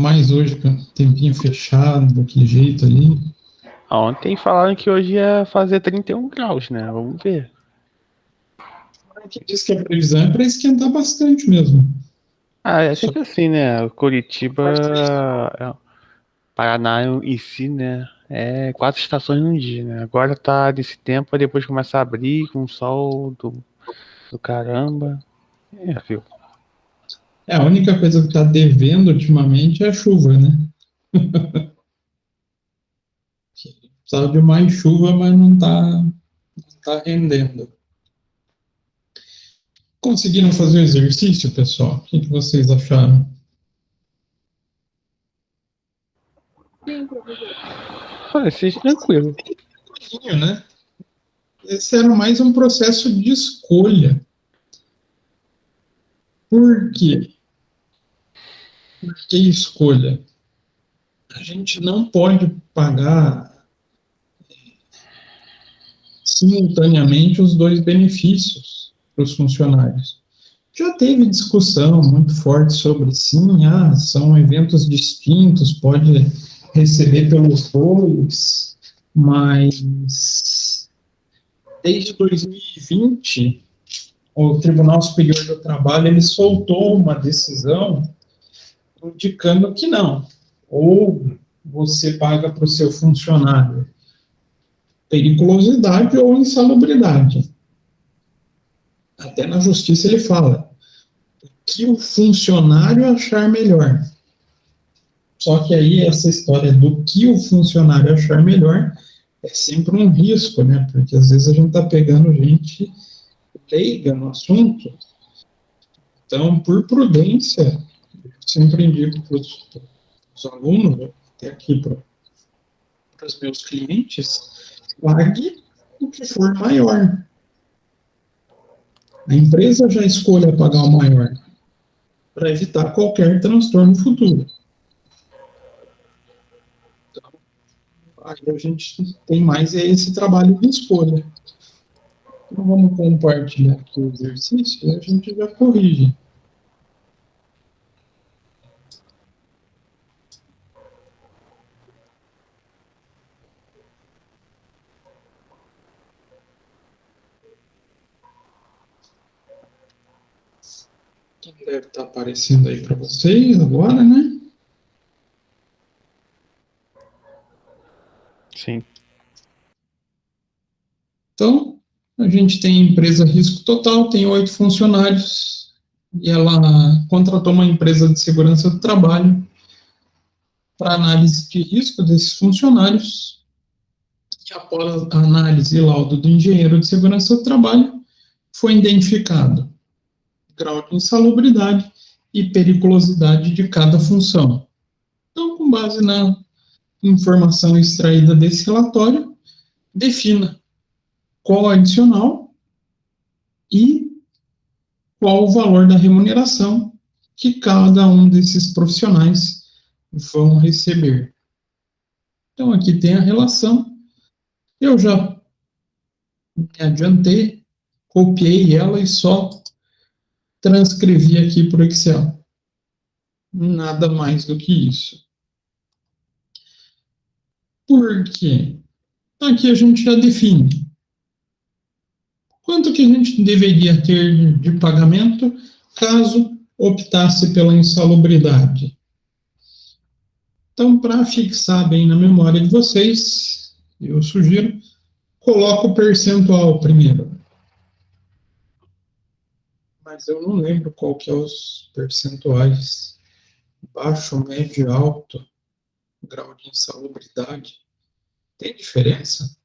Mais hoje, com o tempinho fechado, daquele jeito ali. Ontem falaram que hoje ia fazer 31 graus, né? Vamos ver. Quem diz que a previsão é para esquentar bastante mesmo. Ah, é Só sempre assim, né? Curitiba, parte desse Paraná em si, né? É 4 estações num dia, né? Agora tá desse tempo, aí depois começa a abrir com sol do caramba. É, viu? a única coisa que está devendo ultimamente é a chuva, né? Precisava de mais chuva, mas não tá rendendo. Conseguiram fazer o exercício, pessoal? O que vocês acharam? Sim, professor. Parece tranquilo. Né? Esse era mais um processo de escolha. Por quê? Por que escolha? A gente não pode pagar simultaneamente os dois benefícios para os funcionários. Já teve discussão muito forte sobre sim, são eventos distintos, pode receber pelos dois, mas desde 2020 o Tribunal Superior do Trabalho ele soltou uma decisão indicando que não, ou você paga para o seu funcionário periculosidade ou insalubridade. Até na justiça ele fala que o funcionário achar melhor. Só que aí essa história do que o funcionário achar melhor é sempre um risco, né? Porque às vezes a gente está pegando gente leiga no assunto. Então, por prudência, eu sempre indico para os alunos, até aqui para os meus clientes, pague o que for maior. A empresa já escolha pagar o maior para evitar qualquer transtorno futuro. Então, aí a gente tem mais esse trabalho de escolha. Então, vamos compartilhar aqui o exercício e a gente já corrige. Então, deve estar aparecendo aí para vocês agora, né? Sim. Então, a gente tem empresa risco total, tem 8 funcionários, e ela contratou uma empresa de segurança do trabalho para análise de risco desses funcionários, e após a análise e laudo do engenheiro de segurança do trabalho, foi identificado grau de insalubridade e periculosidade de cada função. Então, com base na informação extraída desse relatório, defina qual adicional e qual o valor da remuneração que cada um desses profissionais vão receber. Então, aqui tem a relação. Eu já me adiantei, copiei ela e só transcrevi aqui para o Excel. Nada mais do que isso. Por quê? Aqui a gente já define quanto que a gente deveria ter de pagamento caso optasse pela insalubridade. Então, para fixar bem na memória de vocês, eu sugiro, coloca o percentual primeiro. Mas eu não lembro qual que é os percentuais. Baixo, médio, alto, grau de insalubridade. Tem diferença?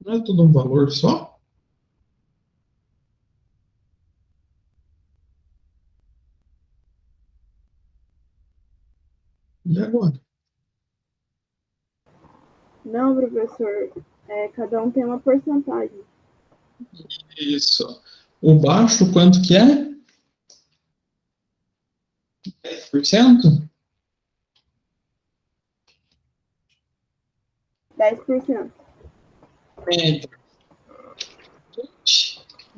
Não é tudo um valor só? E agora? Não, professor. Cada um tem uma porcentagem. Isso. O baixo, quanto que é? 10%? 10%. Médio.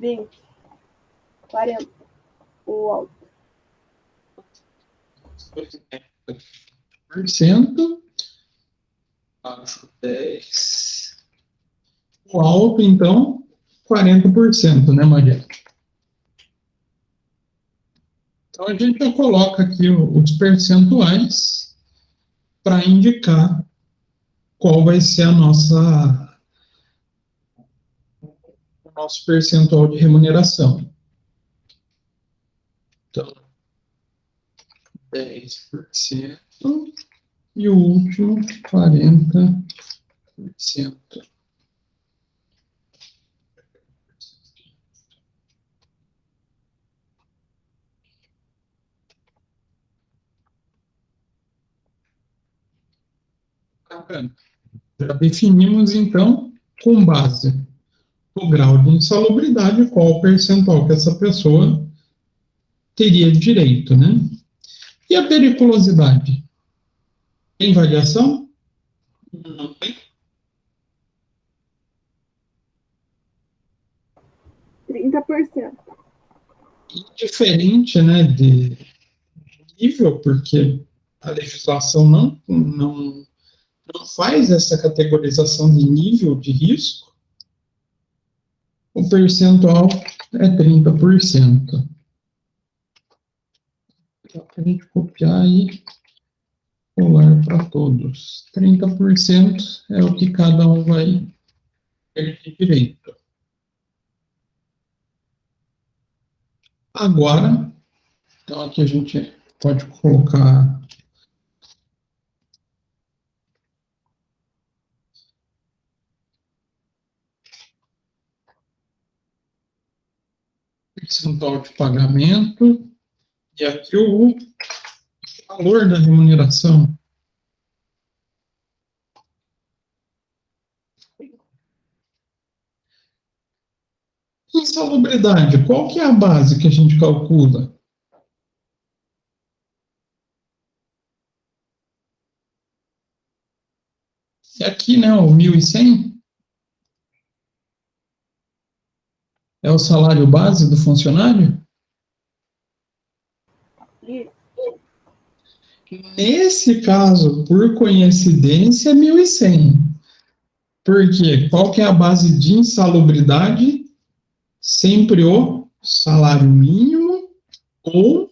20%. 40. O alto. Por cento, baixo 10. O alto, então, 40%, né, Maria? Então, a gente já coloca aqui os percentuais para indicar qual vai ser o nosso percentual de remuneração. Então, 10% e o último, 40%. Já definimos, então, com base no grau de insalubridade, qual o percentual que essa pessoa teria direito, né? E a periculosidade? Tem variação? Não tem. 30%. Diferente, né, de nível, porque a legislação não faz essa categorização de nível de risco, o percentual é 30%. Dá para a gente copiar e colar para todos. 30% é o que cada um vai ter de direito. Agora, então aqui a gente pode colocar percentual de pagamento e aqui o valor da remuneração. Insalubridade, qual que é a base que a gente calcula? É aqui, né, o 1.100? É o salário base do funcionário? Isso. Nesse caso, por coincidência, é 1.100. Por quê? Qual que é a base de insalubridade? Sempre o salário mínimo ou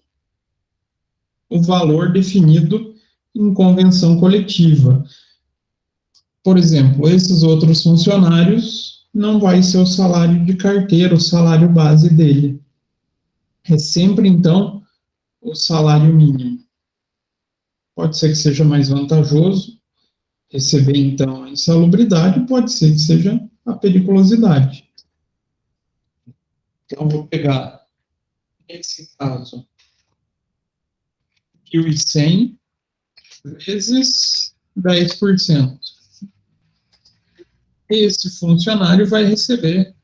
o valor definido em convenção coletiva. Por exemplo, esses outros funcionários não vai ser o salário de carteira, o salário base dele. É sempre, então, o salário mínimo. Pode ser que seja mais vantajoso receber, então, a insalubridade, pode ser que seja a periculosidade. Então, vou pegar, nesse caso, 1.100 vezes 10%. Esse funcionário vai receber,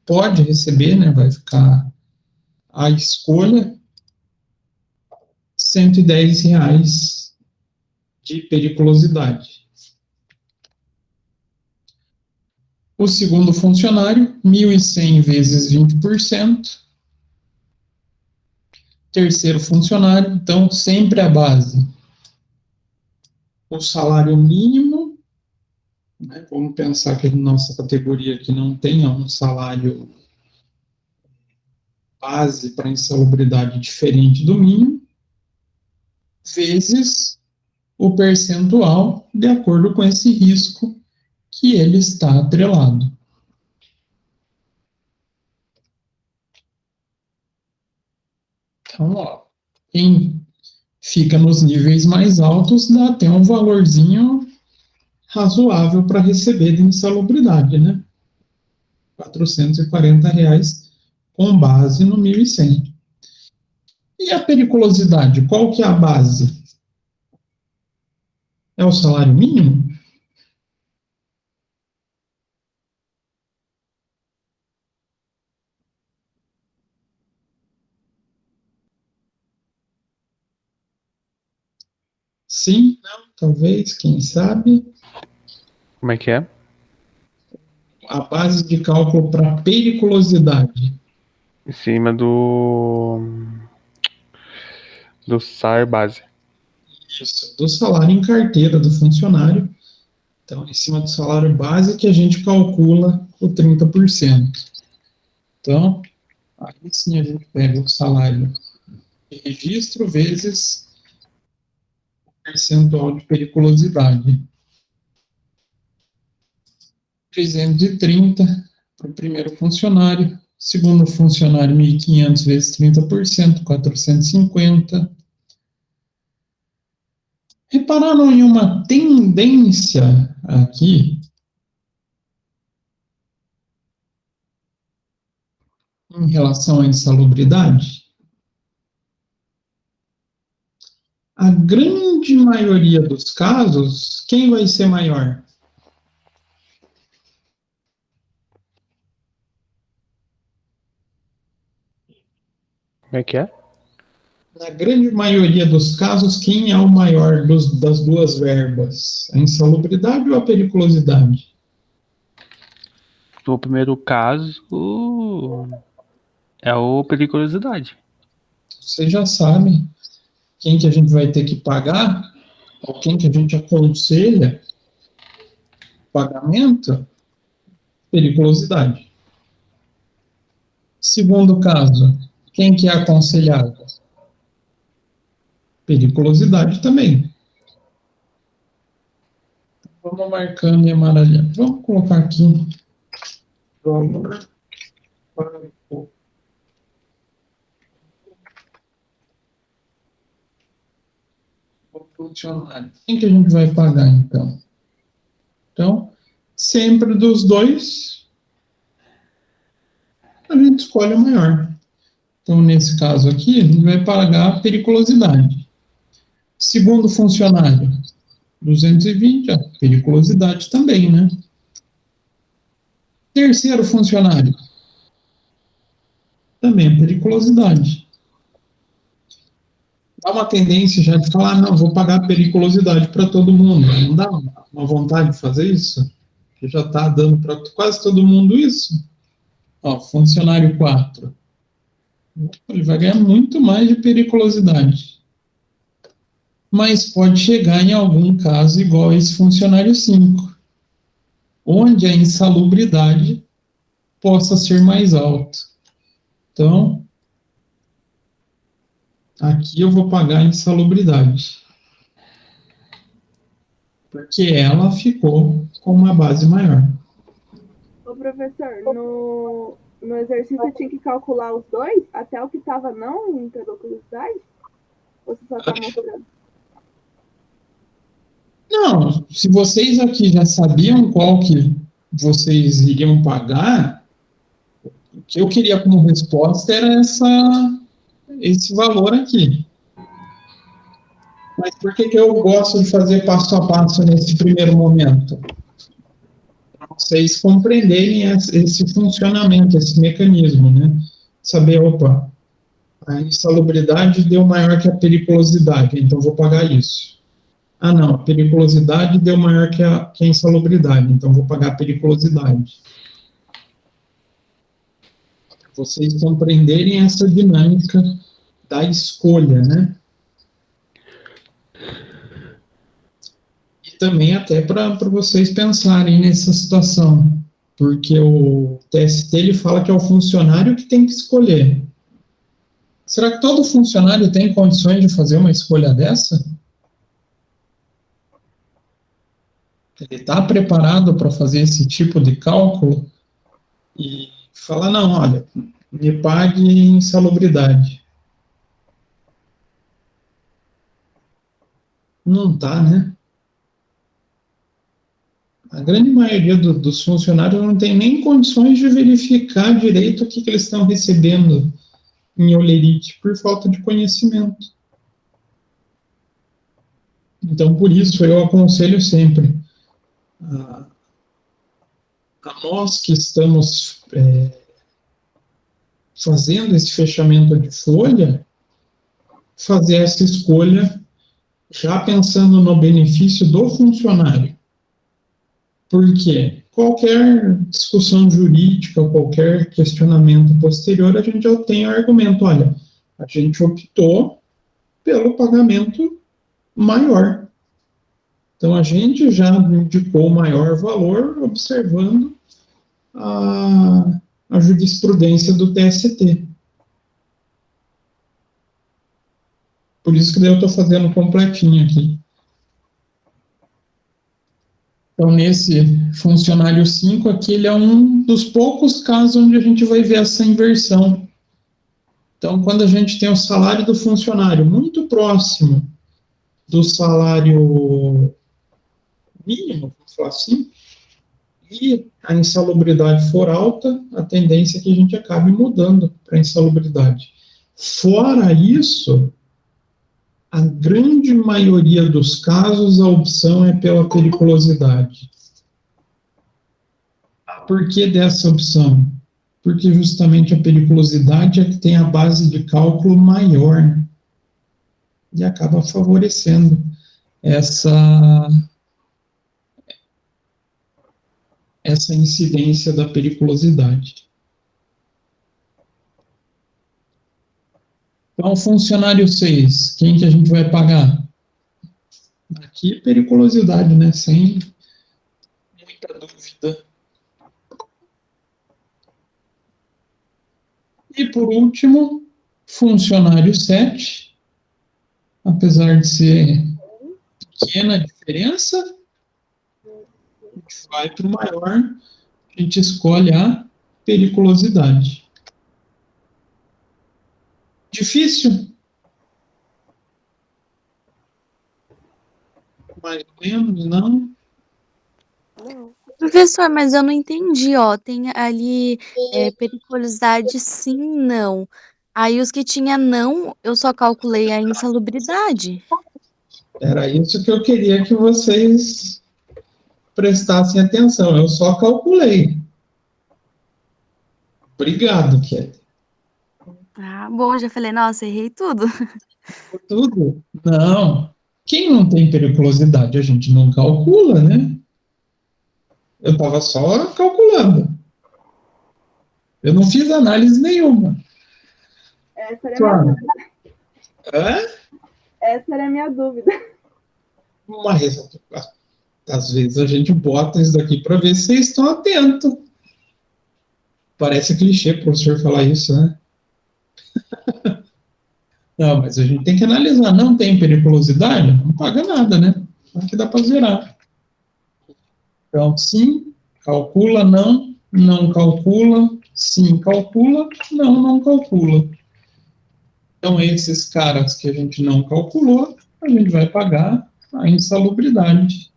pode receber, né, vai ficar à escolha, R$ 110 de periculosidade. O segundo funcionário, 1.100 vezes 20%. Terceiro funcionário, então, sempre a base. O salário mínimo, né, vamos pensar que a nossa categoria aqui não tenha um salário base para insalubridade diferente do mínimo, vezes o percentual de acordo com esse risco que ele está atrelado. Então, ó, quem fica nos níveis mais altos dá até um valorzinho razoável para receber de insalubridade, né? R$ 440 com base no 1.100. E a periculosidade, qual que é a base? É o salário mínimo? Sim, não, talvez, quem sabe. Como é que é? A base de cálculo para periculosidade. Em cima do salário base. Isso, do salário em carteira do funcionário. Então, em cima do salário base que a gente calcula o 30%. Então, aí sim a gente pega o salário de registro vezes o percentual de periculosidade. 330 para o primeiro funcionário, segundo funcionário 1.500 vezes 30%, 450. Repararam em uma tendência aqui em relação à insalubridade? A grande maioria dos casos, quem vai ser maior? Como é que é? Na grande maioria dos casos, quem é o maior das duas verbas? A insalubridade ou a periculosidade? No primeiro caso, é o periculosidade. Vocês já sabem quem que a gente vai ter que pagar, ou quem que a gente aconselha pagamento? Periculosidade. Segundo caso, quem que é aconselhado? Periculosidade também. Vamos marcando e amarelhando. Vamos colocar aqui. Vamos para o funcionário. Quem que a gente vai pagar, então? Então, sempre dos dois, a gente escolhe o maior. Então, nesse caso aqui, a gente vai pagar a periculosidade. Segundo funcionário, 220, a periculosidade também, né? Terceiro funcionário, também a periculosidade. Dá uma tendência já de falar, não, vou pagar periculosidade para todo mundo. Não dá uma vontade de fazer isso? Que já está dando para quase todo mundo isso. Ó, funcionário 4. Ele vai ganhar muito mais de periculosidade. Mas pode chegar em algum caso igual a esse funcionário 5, onde a insalubridade possa ser mais alta. Então, aqui eu vou pagar a insalubridade, porque ela ficou com uma base maior. Ô, professor, no exercício tinha que calcular os dois, até o que estava não em periculosidade? Ou você só está mostrando? Não, se vocês aqui já sabiam qual que vocês iriam pagar, o que eu queria como resposta era esse valor aqui. Mas por que eu gosto de fazer passo a passo nesse primeiro momento? Para vocês compreenderem esse funcionamento, esse mecanismo, né? Saber, opa, a insalubridade deu maior que a periculosidade, então vou pagar isso. Ah, não, a periculosidade deu maior que a insalubridade, então vou pagar a periculosidade. Para vocês compreenderem essa dinâmica da escolha, né? E também até para vocês pensarem nessa situação, porque o TST ele fala que é o funcionário que tem que escolher. Será que todo funcionário tem condições de fazer uma escolha dessa? Ele está preparado para fazer esse tipo de cálculo e falar, não, olha, me pague insalubridade. Não está, né? A grande maioria dos funcionários não tem nem condições de verificar direito o que eles estão recebendo em holerite por falta de conhecimento. Então, por isso, eu aconselho sempre a nós que estamos fazendo esse fechamento de folha, fazer essa escolha já pensando no benefício do funcionário. Por quê? qualquer discussão jurídica, qualquer questionamento posterior, a gente já tem o argumento, olha, a gente optou pelo pagamento maior. Então, a gente já indicou maior valor observando a jurisprudência do TST. Por isso que daí eu estou fazendo completinho aqui. Então, nesse funcionário 5 aqui, ele é um dos poucos casos onde a gente vai ver essa inversão. Então, quando a gente tem o salário do funcionário muito próximo do salário mínimo, vamos falar assim, e a insalubridade for alta, a tendência é que a gente acabe mudando para a insalubridade. Fora isso, a grande maioria dos casos, a opção é pela periculosidade. Por que dessa opção? Porque justamente a periculosidade é que tem a base de cálculo maior e acaba favorecendo essa incidência da periculosidade. Então, funcionário 6, quem que a gente vai pagar? Aqui, periculosidade, né? Sem muita dúvida. E, por último, funcionário 7, apesar de ser pequena a diferença, a gente vai para o maior, a gente escolhe a periculosidade. Difícil? Mais ou menos, não? Professor, mas eu não entendi, ó. Tem ali periculosidade sim, não. Aí os que tinha não, eu só calculei a insalubridade. Era isso que eu queria que vocês prestassem atenção. Eu só calculei. Obrigado, Kelly. Ah, bom, já falei, nossa, errei tudo. Tudo? Não. Quem não tem periculosidade, a gente não calcula, né? Eu estava só calculando. Eu não fiz análise nenhuma. Essa era a minha dúvida. Hã? Essa era a minha dúvida. Mas, às vezes, a gente bota isso daqui para ver se vocês estão atentos. Parece clichê o professor falar isso, né? Não, mas a gente tem que analisar. Não tem periculosidade? Não paga nada, né? Aqui dá para zerar. Então, sim, calcula, não, não calcula, sim, calcula, não calcula. Então, esses caras que a gente não calculou, a gente vai pagar a insalubridade.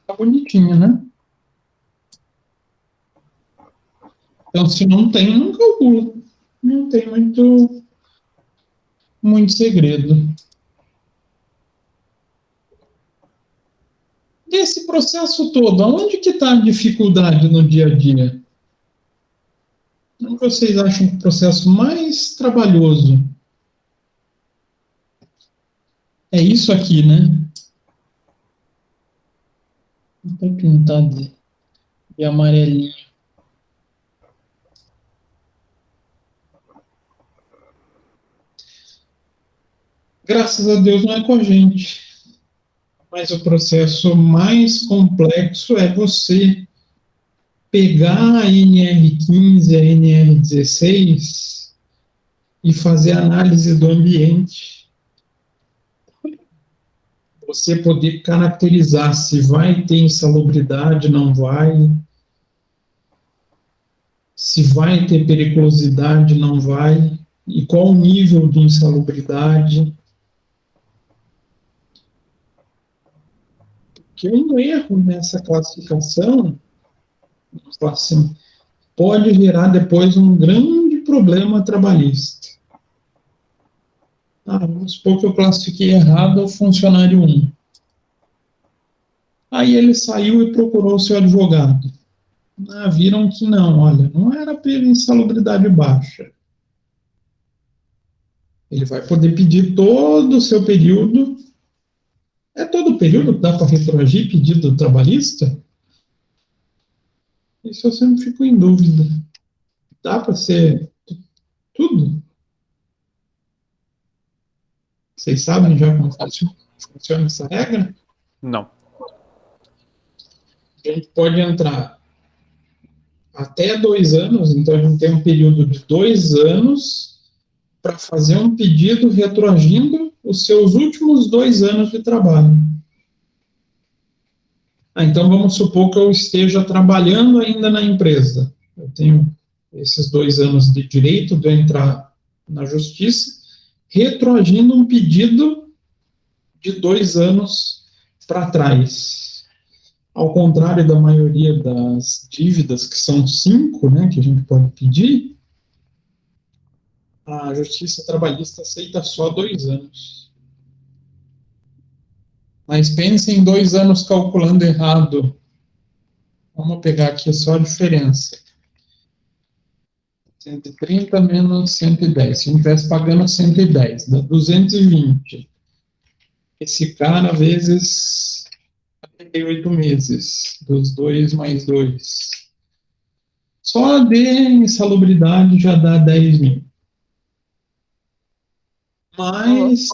Tá bonitinho, né? Então, se não tem, não calcula. Não tem muito segredo. Desse processo todo, aonde que está a dificuldade no dia a dia? Onde vocês acham que o processo mais trabalhoso? É isso aqui, né? Vou pintar de amarelinho. Graças a Deus não é com a gente. Mas o processo mais complexo é você pegar a NR15, a NR16 e fazer análise do ambiente. Você poder caracterizar se vai ter insalubridade, não vai. Se vai ter periculosidade, não vai. E qual o nível de insalubridade. Que um erro nessa classificação, assim, pode gerar depois um grande problema trabalhista. Vamos supor que eu classifiquei errado o funcionário 1. Aí ele saiu e procurou o seu advogado. Viram que não, olha, não era pela insalubridade baixa. Ele vai poder pedir todo o seu período. É todo o período que dá para retroagir pedido trabalhista? Isso eu sempre fico em dúvida. Dá para ser tudo? Vocês sabem já como funciona essa regra? Não. A gente pode entrar até 2 anos, então a gente tem um período de 2 anos para fazer um pedido retroagindo os seus últimos 2 anos de trabalho. Então vamos supor que eu esteja trabalhando ainda na empresa. Eu tenho esses 2 anos de direito de eu entrar na justiça, retroagindo um pedido de 2 anos para trás. Ao contrário da maioria das dívidas, que são 5, né, que a gente pode pedir, a Justiça Trabalhista aceita só 2 anos. Mas pensem em 2 anos calculando errado. Vamos pegar aqui só a diferença. 130 menos 110. Se a gente estivesse pagando 110, dá 220. Esse cara, vezes 48 meses, dos 2 mais 2. Só de insalubridade já dá 10 mil. Mas...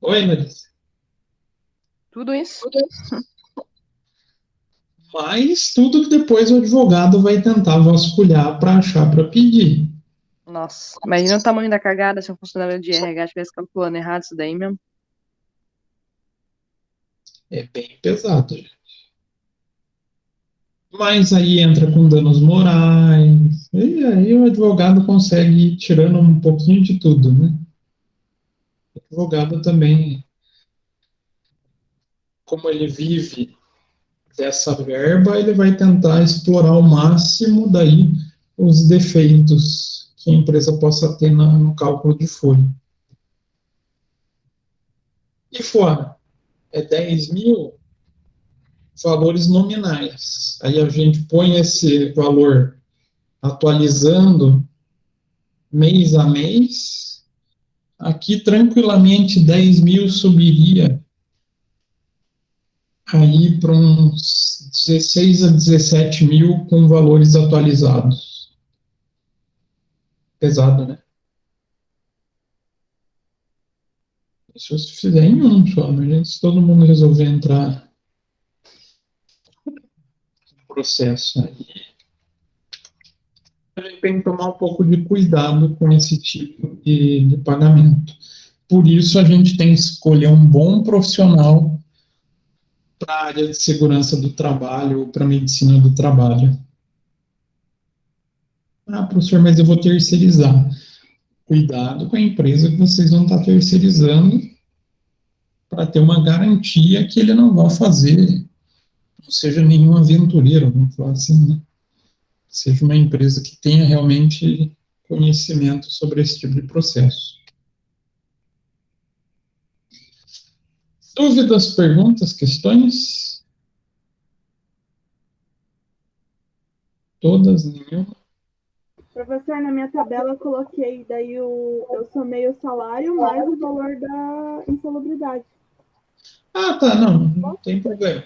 Oi, Larissa. Tudo isso? Mas tudo que depois o advogado vai tentar vasculhar para achar para pedir. Nossa, imagina o tamanho da cagada se um funcionário de RH estivesse calculando errado isso daí mesmo. É bem pesado, gente. Mas aí entra com danos morais, e aí o advogado consegue ir tirando um pouquinho de tudo, né? O advogado também, como ele vive dessa verba, ele vai tentar explorar ao máximo daí os defeitos que a empresa possa ter no cálculo de folha. E fora, é 10 mil valores nominais. Aí a gente põe esse valor atualizando mês a mês. Aqui, tranquilamente, 10 mil subiria aí para uns 16 a 17 mil com valores atualizados. Pesado, né? Se você fizer em um só, mas se todo mundo resolver entrar no processo aí, a gente tem que tomar um pouco de cuidado com esse tipo de pagamento. Por isso, a gente tem que escolher um bom profissional para a área de segurança do trabalho ou para a medicina do trabalho. Ah, professor, mas eu vou terceirizar. Cuidado com a empresa que vocês vão estar terceirizando para ter uma garantia que ele não vai fazer, não seja nenhum aventureiro, vamos falar assim, né? Seja uma empresa que tenha realmente conhecimento sobre esse tipo de processo. Dúvidas, perguntas, questões? Todas, nenhuma? Professor, na minha tabela eu coloquei, daí eu somei o salário mais o valor da insalubridade. Ah, tá, não tem problema.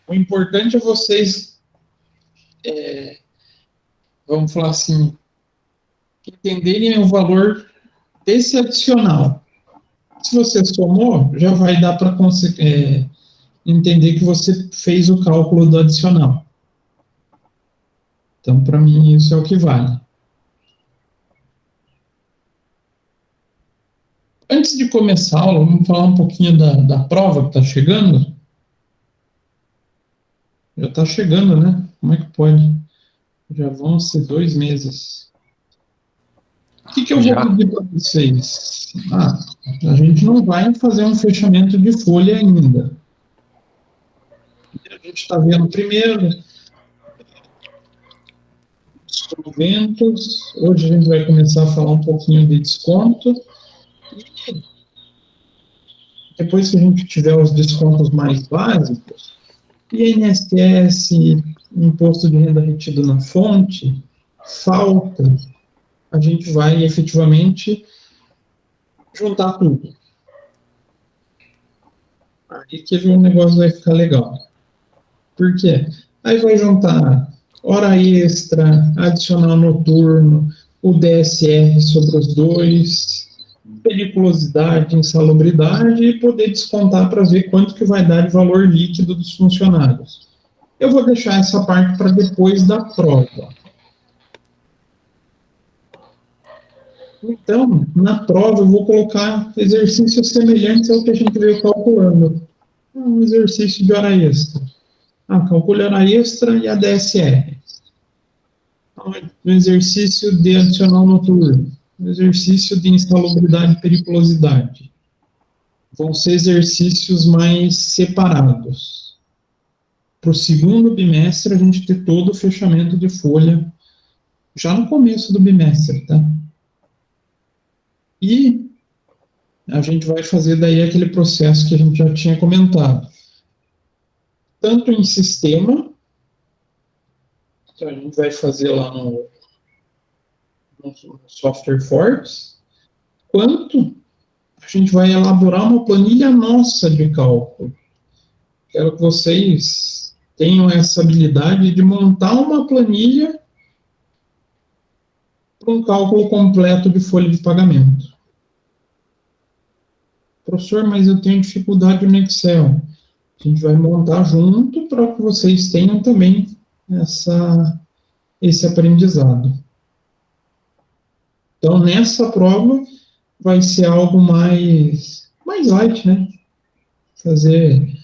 O importante é vocês, vamos falar assim, entenderem o valor desse adicional. Se você somou, já vai dar para entender que você fez o cálculo do adicional. Então, para mim, isso é o que vale. Antes de começar a aula, vamos falar um pouquinho da prova que está chegando. Já está chegando, né? Como é que pode? Já vão ser 2 meses. O que eu vou pedir para vocês? A gente não vai fazer um fechamento de folha ainda. A gente está vendo primeiro os proventos. Hoje a gente vai começar a falar um pouquinho de desconto. E depois que a gente tiver os descontos mais básicos, INSS, imposto de renda retido na fonte, falta, a gente vai efetivamente juntar tudo. Aí que o negócio vai ficar legal. Por quê? Aí vai juntar hora extra, adicional noturno, o DSR sobre os dois, periculosidade, insalubridade e poder descontar para ver quanto que vai dar de valor líquido dos funcionários. Eu vou deixar essa parte para depois da prova. Então, na prova, eu vou colocar exercícios semelhantes ao que a gente veio calculando. Um exercício de hora extra. Calcule a hora extra e a DSR. Um exercício de adicional noturno. Um exercício de insalubridade e periculosidade. Vão ser exercícios mais separados. Para o segundo bimestre, a gente ter todo o fechamento de folha já no começo do bimestre, tá? E a gente vai fazer daí aquele processo que a gente já tinha comentado. Tanto em sistema, que a gente vai fazer lá no Software Forms, quanto a gente vai elaborar uma planilha nossa de cálculo. Quero que vocês tenham essa habilidade de montar uma planilha para um cálculo completo de folha de pagamento. Professor, mas eu tenho dificuldade no Excel. A gente vai montar junto para que vocês tenham também esse aprendizado. Então, nessa prova, vai ser algo mais light, né? Fazer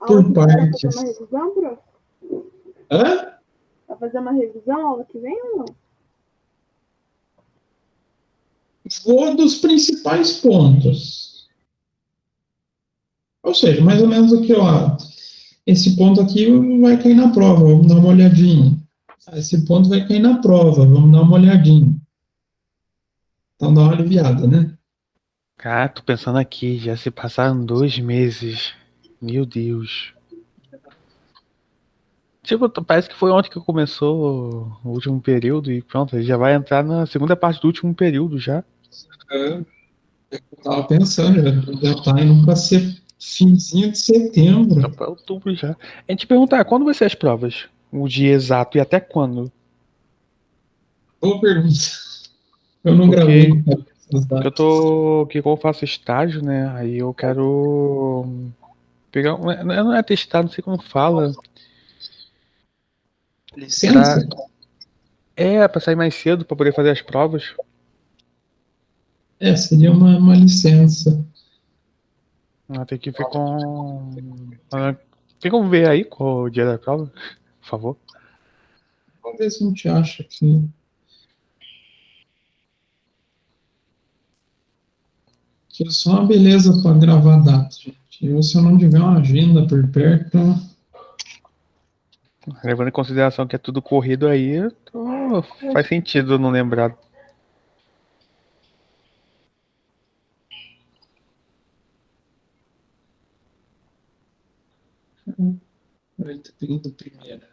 por partes. Vai fazer uma revisão, prof? Hã? Vai fazer uma revisão aula que vem ou não? Vou dos principais pontos. Ou seja, mais ou menos aqui, ó. Esse ponto aqui vai cair na prova, vamos dar uma olhadinha. Esse ponto vai cair na prova, vamos dar uma olhadinha. Então dá uma aliviada, né? Cara, tô pensando aqui, já se passaram 2 meses. Meu Deus. Tipo, parece que foi ontem que começou o último período e pronto, ele já vai entrar na segunda parte do último período já. Eu tava pensando, já tá indo para ser finzinho de setembro. Tá pra outubro já. A gente perguntar, quando vai ser as provas? O dia exato e até quando? Boa pergunta. Eu não Porque gravei essas datas. que eu faço estágio, né? Aí eu quero pegar, não é testar, não sei como fala. Licença? Pra sair mais cedo pra poder fazer as provas. Seria uma licença. Tem que ver com. Tem como ver aí qual é o dia da prova? Por favor. Vamos ver se a gente acha aqui. Que é só uma beleza para gravar a data, gente. Se eu não tiver uma agenda por perto. Levando em consideração que é tudo corrido aí, faz sentido eu não lembrar. Peraí, tá pegando primeira.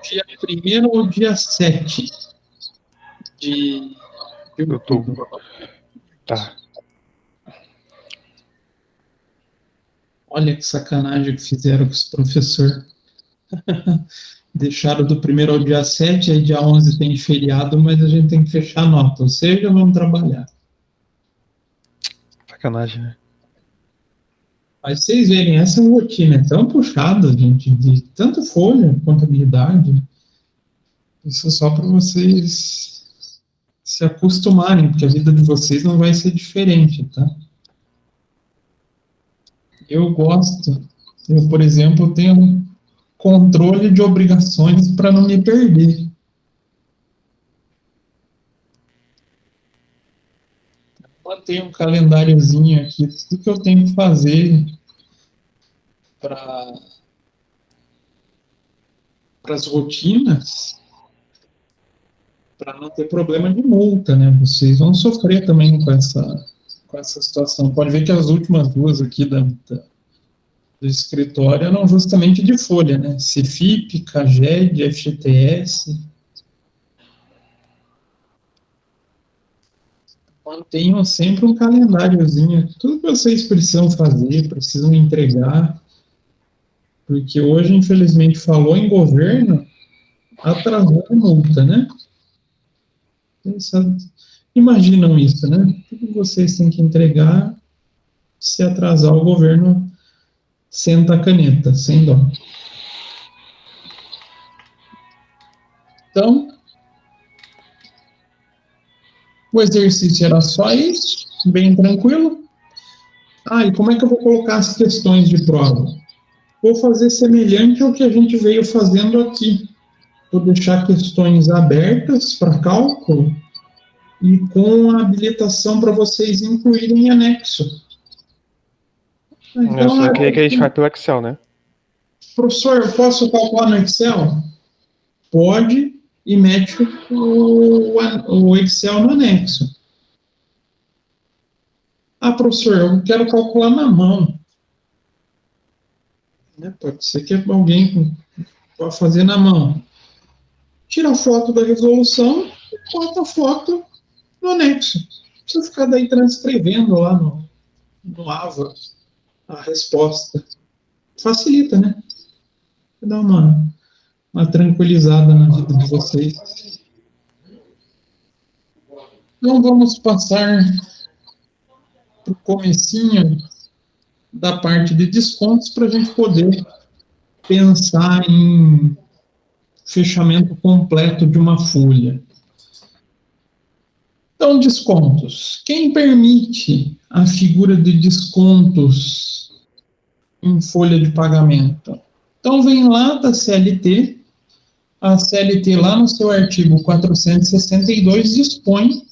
Dia 1º ou dia 7 de outubro. Tá. Olha que sacanagem que fizeram com os professores. Deixaram do 1º ao dia 7, aí dia 11 tem feriado, mas a gente tem que fechar a nota, ou seja, vamos trabalhar. Sacanagem, né? Mas vocês verem, essa rotina é tão puxada, gente, de tanto folha, contabilidade. Isso é só para vocês se acostumarem, porque a vida de vocês não vai ser diferente, tá? Eu gosto, por exemplo, tenho um controle de obrigações para não me perder. Mantenho um calendáriozinho aqui, tudo que eu tenho que fazer para as rotinas, para não ter problema de multa, né? Vocês vão sofrer também com essa situação. Pode ver que as últimas duas aqui do escritório eram justamente de folha, né? Cefip, CAGED, FGTS. Mantenham sempre um calendáriozinho, tudo que vocês precisam fazer, precisam entregar, porque hoje, infelizmente, falou em governo, atrasou a multa, né? Imaginam isso, né? Tudo que vocês têm que entregar, se atrasar o governo, senta a caneta, sem dó. Então, o exercício era só isso, bem tranquilo. E como é que eu vou colocar as questões de prova? Vou fazer semelhante ao que a gente veio fazendo aqui. Vou deixar questões abertas para cálculo e com a habilitação para vocês incluírem em anexo. Então, só queria que a gente faça pelo Excel, né? Professor, eu posso calcular no Excel? Pode, e mete o Excel no anexo. Professor, eu quero calcular na mão. Pode ser que alguém vá fazer na mão. Tira a foto da resolução e bota a foto no anexo. Não precisa ficar daí transcrevendo lá no AVA a resposta. Facilita, né? Dá uma tranquilizada na vida de vocês. Então vamos passar para o comecinho da parte de descontos para a gente poder pensar em fechamento completo de uma folha. Então, descontos. Quem permite a figura de descontos em folha de pagamento? Então, vem lá da CLT. A CLT, lá no seu artigo 462, dispõe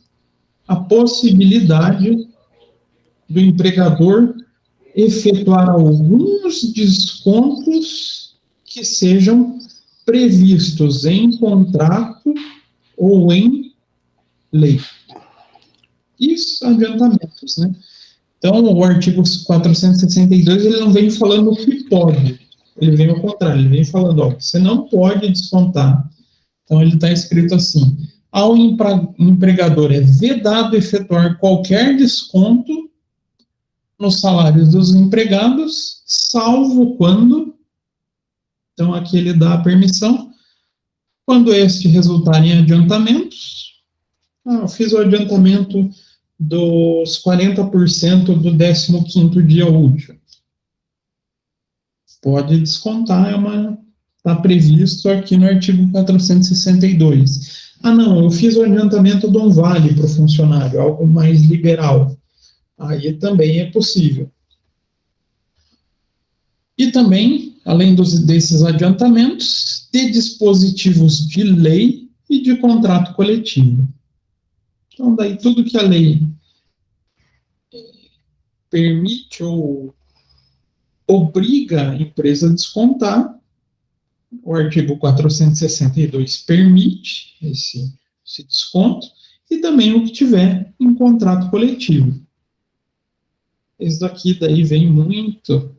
a possibilidade do empregador efetuar alguns descontos que sejam previstos em contrato ou em lei. Isso, adiantamentos, né? Então, o artigo 462, ele não vem falando o que pode, ele vem ao contrário, ele vem falando, você não pode descontar. Então, ele está escrito assim, ao empregador é vedado efetuar qualquer desconto nos salários dos empregados, salvo quando, então aqui ele dá a permissão, quando este resultar em adiantamentos, eu fiz o adiantamento dos 40% do 15º dia útil. Pode descontar, está previsto aqui no artigo 462. Não, eu fiz o adiantamento de um vale para o funcionário, algo mais liberal. Aí também é possível. E também, além desses adiantamentos, de dispositivos de lei e de contrato coletivo. Então, daí tudo que a lei permite ou obriga a empresa a descontar, o artigo 462 permite esse desconto, e também o que tiver em contrato coletivo. Isso daqui daí vem muito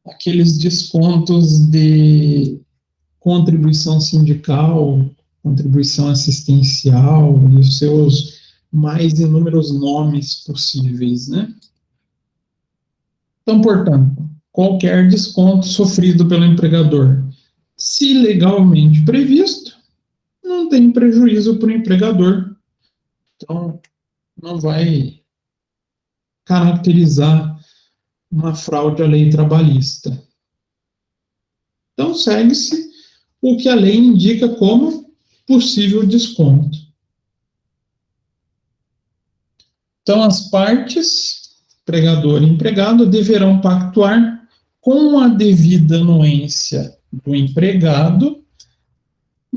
aqueles descontos de contribuição sindical, contribuição assistencial e os seus mais inúmeros nomes possíveis, né? Então, portanto, qualquer desconto sofrido pelo empregador, se legalmente previsto, não tem prejuízo para o empregador. Então, não vai caracterizar uma fraude à lei trabalhista. Então, segue-se o que a lei indica como possível desconto. Então, as partes, empregador e empregado, deverão pactuar com a devida anuência do empregado,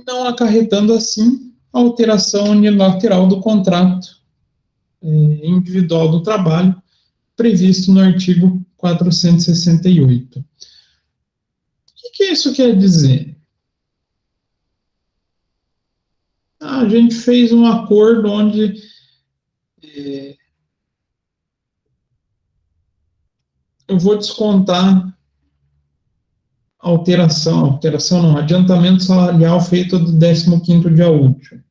não acarretando, assim, alteração unilateral do contrato individual do trabalho, previsto no artigo 468. O que isso quer dizer? A gente fez um acordo onde eu vou descontar alteração não, adiantamento salarial feito do 15º dia útil.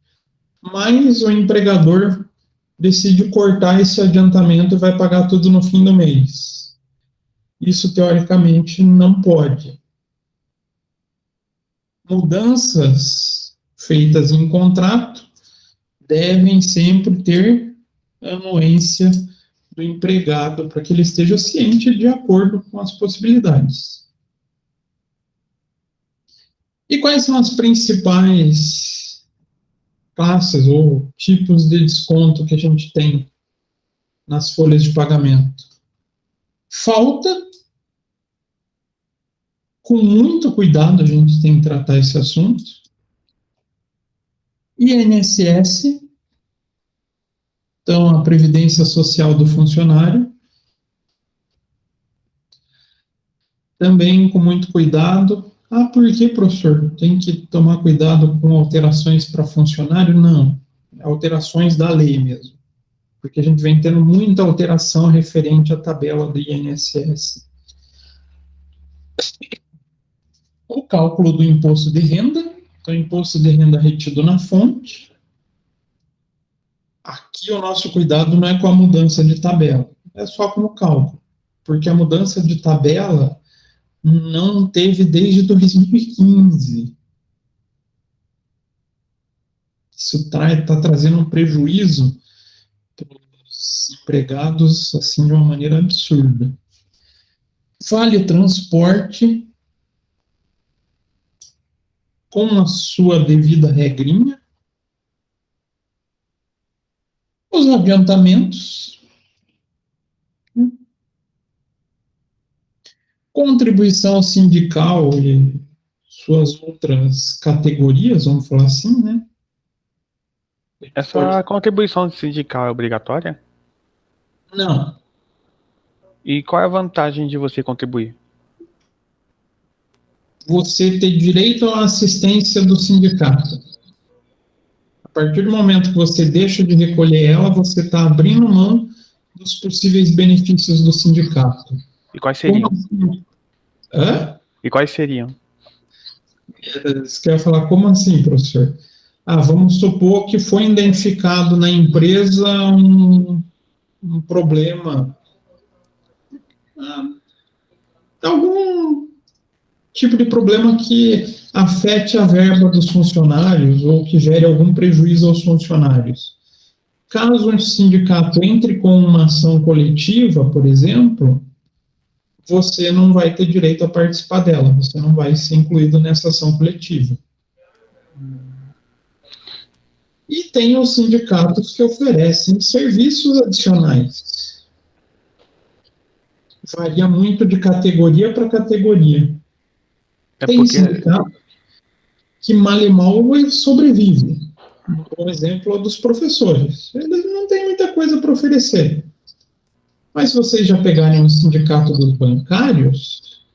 Mas o empregador decide cortar esse adiantamento e vai pagar tudo no fim do mês. Isso, teoricamente, não pode. Mudanças feitas em contrato devem sempre ter anuência do empregado para que ele esteja ciente de acordo com as possibilidades. E quais são as principais classes ou tipos de desconto que a gente tem nas folhas de pagamento? Falta, com muito cuidado a gente tem que tratar esse assunto. INSS, então a Previdência Social do funcionário, também com muito cuidado. Ah, por que, professor? Tem que tomar cuidado com alterações para funcionário? Não, alterações da lei mesmo, porque a gente vem tendo muita alteração referente à tabela do INSS. O cálculo do imposto de renda, então imposto de renda retido na fonte. Aqui o nosso cuidado não é com a mudança de tabela, é só com o cálculo, porque a mudança de tabela não teve desde 2015. Isso está trazendo um prejuízo para os empregados assim, de uma maneira absurda. Vale transporte com a sua devida regrinha. Os adiantamentos. Contribuição sindical e suas outras categorias, vamos falar assim, né? Essa contribuição sindical é obrigatória? Não. E qual é a vantagem de você contribuir? Você ter direito à assistência do sindicato. A partir do momento que você deixa de recolher ela, você está abrindo mão dos possíveis benefícios do sindicato. E quais seriam? Hã? E quais seriam? Você quer falar, como assim, professor? Vamos supor que foi identificado na empresa um problema, algum tipo de problema que afete a verba dos funcionários ou que gere algum prejuízo aos funcionários. Caso o sindicato entre com uma ação coletiva, por exemplo, você não vai ter direito a participar dela, você não vai ser incluído nessa ação coletiva. E tem os sindicatos que oferecem serviços adicionais. Varia muito de categoria para categoria. Tem sindicato que mal e mal sobrevive. Um exemplo é o dos professores. Eles não têm muita coisa para oferecer. Mas se vocês já pegarem o sindicato dos bancários,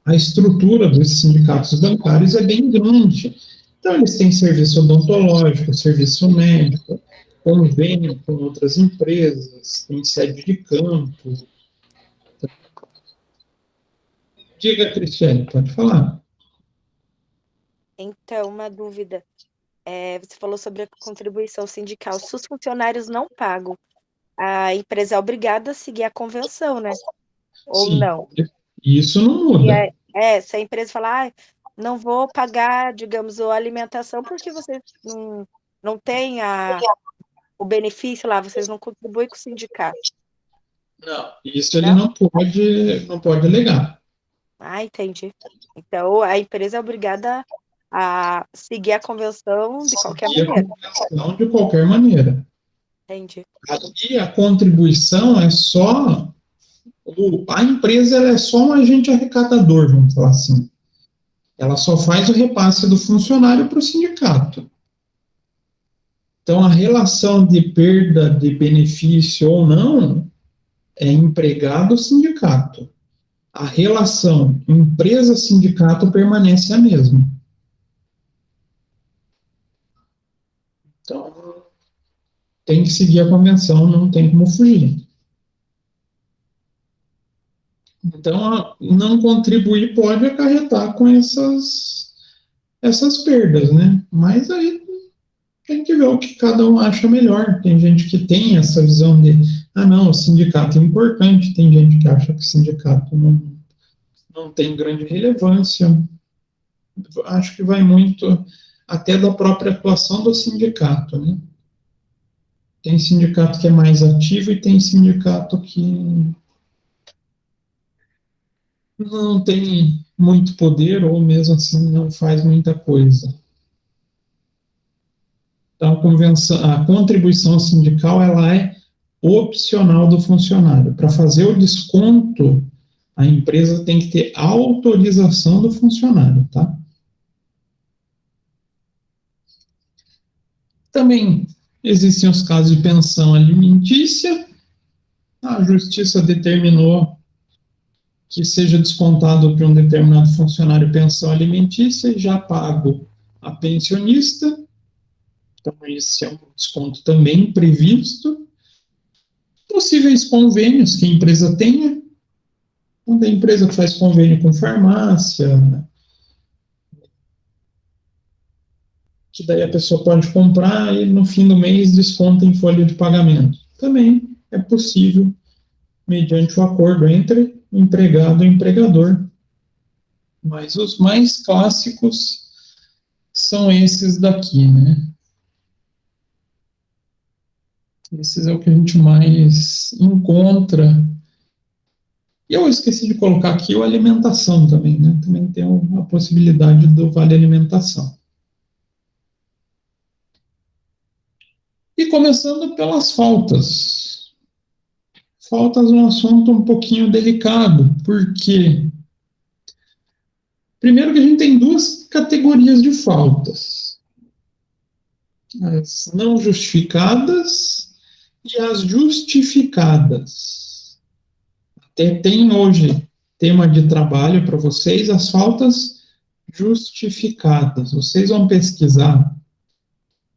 a estrutura dos sindicatos bancários é bem grande. Então, eles têm serviço odontológico, serviço médico, convênio com outras empresas, tem sede de campo. Diga, Cristiane, pode falar. Então, uma dúvida. Você falou sobre a contribuição sindical. Se os funcionários não pagam, a empresa é obrigada a seguir a convenção, né? Ou Sim, não? isso não muda. Se a empresa falar, não vou pagar, digamos, a alimentação porque vocês não têm o benefício lá, vocês não contribuem com o sindicato. Não, isso ele não pode alegar. Entendi. Então, a empresa é obrigada a seguir a convenção de qualquer maneira. Não de qualquer maneira. Entendi. Aqui a contribuição é só... A empresa ela é só um agente arrecadador, vamos falar assim. Ela só faz o repasse do funcionário para o sindicato. Então, a relação de perda de benefício ou não é empregado-sindicato. A relação empresa-sindicato permanece a mesma. Então, tem que seguir a convenção, não tem como fugir. Então, não contribuir pode acarretar com essas perdas, né? Mas aí tem que ver o que cada um acha melhor. Tem gente que tem essa visão de, não, o sindicato é importante. Tem gente que acha que o sindicato não tem grande relevância. Acho que vai muito até da própria atuação do sindicato, né? Tem sindicato que é mais ativo e tem sindicato que não tem muito poder ou mesmo assim não faz muita coisa. Então, a contribuição sindical ela é opcional do funcionário. Para fazer o desconto, a empresa tem que ter autorização do funcionário, tá? Também existem os casos de pensão alimentícia. A justiça determinou que seja descontado para um determinado funcionário pensão alimentícia e já pago a pensionista. Então, esse é um desconto também previsto. Possíveis convênios que a empresa tenha. Quando a empresa faz convênio com farmácia, né, que daí a pessoa pode comprar e no fim do mês desconta em folha de pagamento. Também é possível, mediante o acordo entre o empregado e o empregador. Mas os mais clássicos são esses daqui, né? Esses é o que a gente mais encontra. E eu esqueci de colocar aqui o alimentação também, né? Também tem a possibilidade do vale alimentação. E começando pelas faltas. Faltas é um assunto um pouquinho delicado, porque primeiro que a gente tem duas categorias de faltas. As não justificadas e as justificadas. Até tem hoje tema de trabalho para vocês, as faltas justificadas. Vocês vão pesquisar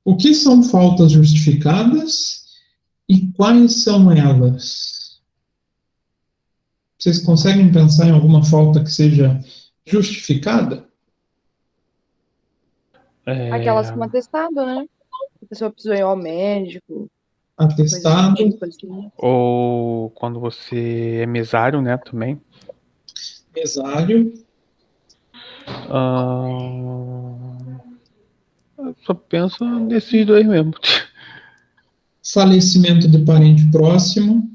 o que são faltas justificadas e quais são elas. Vocês conseguem pensar em alguma falta que seja justificada? Aquelas com atestado, né? A pessoa precisou ir ao médico. Atestado. Tipo assim. Ou quando você é mesário, né, também. Mesário. Eu só penso nesses dois mesmo. Falecimento de parente próximo.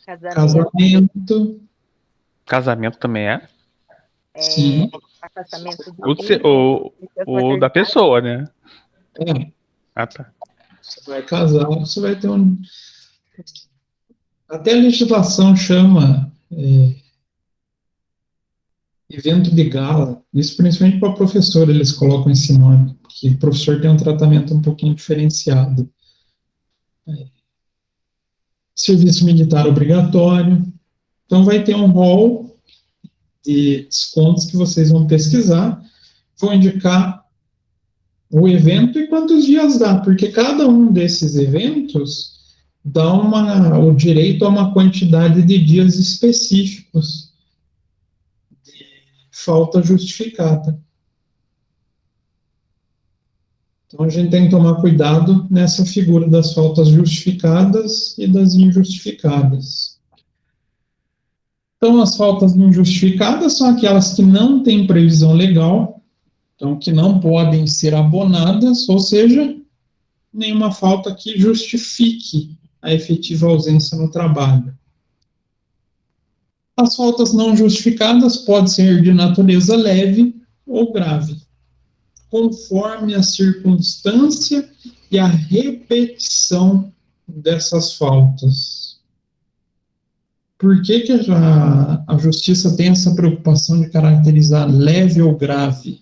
Casamento. Casamento também é? Sim. Afastamento de ou da pessoa, né? É. Ah, tá. Você vai casar, você vai ter um... Até a legislação chama evento de gala. Isso principalmente para professor, eles colocam esse nome, porque o professor tem um tratamento um pouquinho diferenciado. Serviço militar obrigatório. Então vai ter um rol de descontos que vocês vão pesquisar, vão indicar o evento e quantos dias dá, porque cada um desses eventos dá o direito a uma quantidade de dias específicos de falta justificada. Então a gente tem que tomar cuidado nessa figura das faltas justificadas e das injustificadas. Então, as faltas injustificadas são aquelas que não têm previsão legal, então que não podem ser abonadas, ou seja, nenhuma falta que justifique a efetiva ausência no trabalho. As faltas não justificadas podem ser de natureza leve ou grave, conforme a circunstância e a repetição dessas faltas. Por que a justiça tem essa preocupação de caracterizar leve ou grave?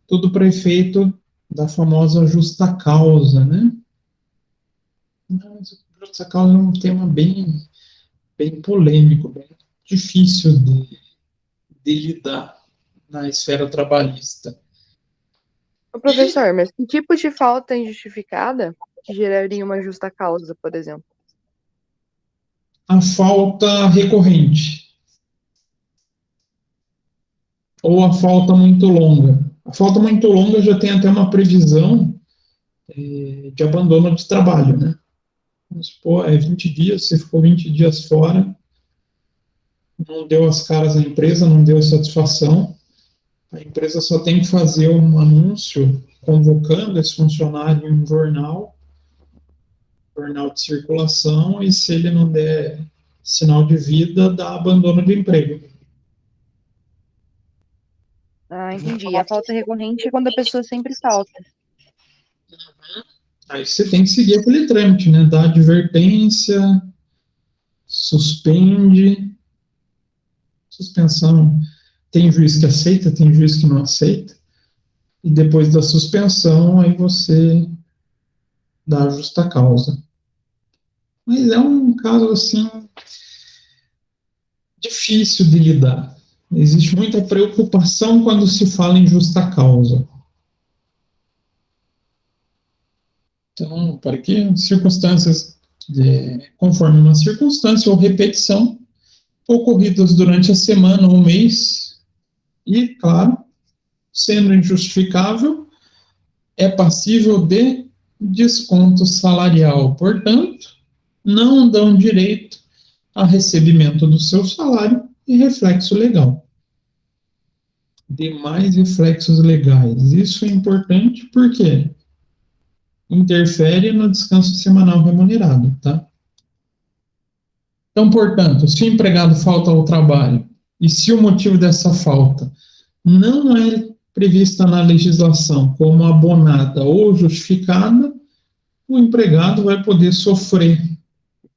Tudo para efeito da famosa justa causa, né? Mas justa causa é um tema bem polêmico, bem difícil de lidar na esfera trabalhista. Ô, professor, mas que tipo de falta injustificada que geraria uma justa causa, por exemplo? A falta recorrente ou a falta muito longa. A falta muito longa já tem até uma previsão de abandono de trabalho, né? Vamos supor, 20 dias, você ficou 20 dias fora, não deu as caras à empresa, não deu satisfação, a empresa só tem que fazer um anúncio convocando esse funcionário em um jornal de circulação, e se ele não der sinal de vida, dá abandono de emprego. Ah, entendi. A falta recorrente é quando a pessoa sempre falta. Aí você tem que seguir aquele trâmite, né? Dá advertência, suspende, suspensão. Tem juiz que aceita, tem juiz que não aceita. E depois da suspensão, aí você dá a justa causa. Mas é um caso, assim, difícil de lidar. Existe muita preocupação quando se fala em justa causa. Então, para que circunstâncias, conforme uma circunstância ou repetição, ocorridas durante a semana ou mês, e, claro, sendo injustificável, é passível de desconto salarial. Portanto, não dão direito a recebimento do seu salário e reflexo legal. Demais reflexos legais. Isso é importante porque interfere no descanso semanal remunerado, tá? Então, portanto, se o empregado falta ao trabalho e se o motivo dessa falta não é prevista na legislação como abonada ou justificada, o empregado vai poder sofrer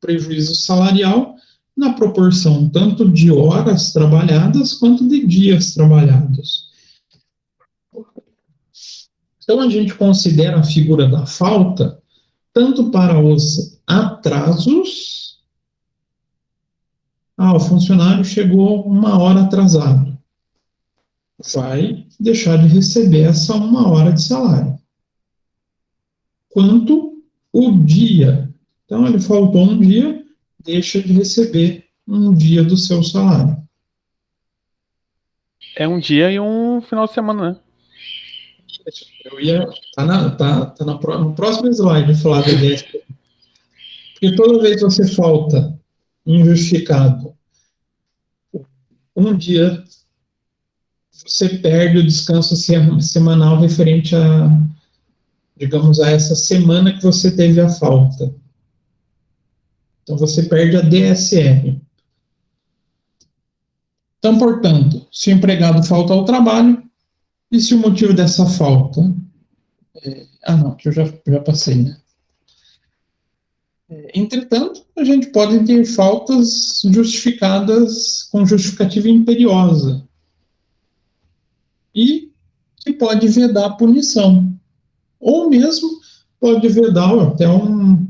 prejuízo salarial na proporção tanto de horas trabalhadas quanto de dias trabalhados. Então, a gente considera a figura da falta tanto para os atrasos. O funcionário chegou 1 hora atrasado. Vai deixar de receber essa 1 hora de salário. Quanto o dia. Então, ele faltou um dia, deixa de receber um dia do seu salário. É um dia e um final de semana, né? Eu ia. No próximo slide falar da DSP. Porque toda vez que você falta injustificado um dia, você perde o descanso semanal referente a, digamos, a essa semana que você teve a falta. Então, você perde a DSR. Então, portanto, se o empregado falta ao trabalho, e se o motivo dessa falta... não, que eu já passei, né? Entretanto, a gente pode ter faltas justificadas com justificativa imperiosa e que pode vedar punição, ou mesmo pode vedar até um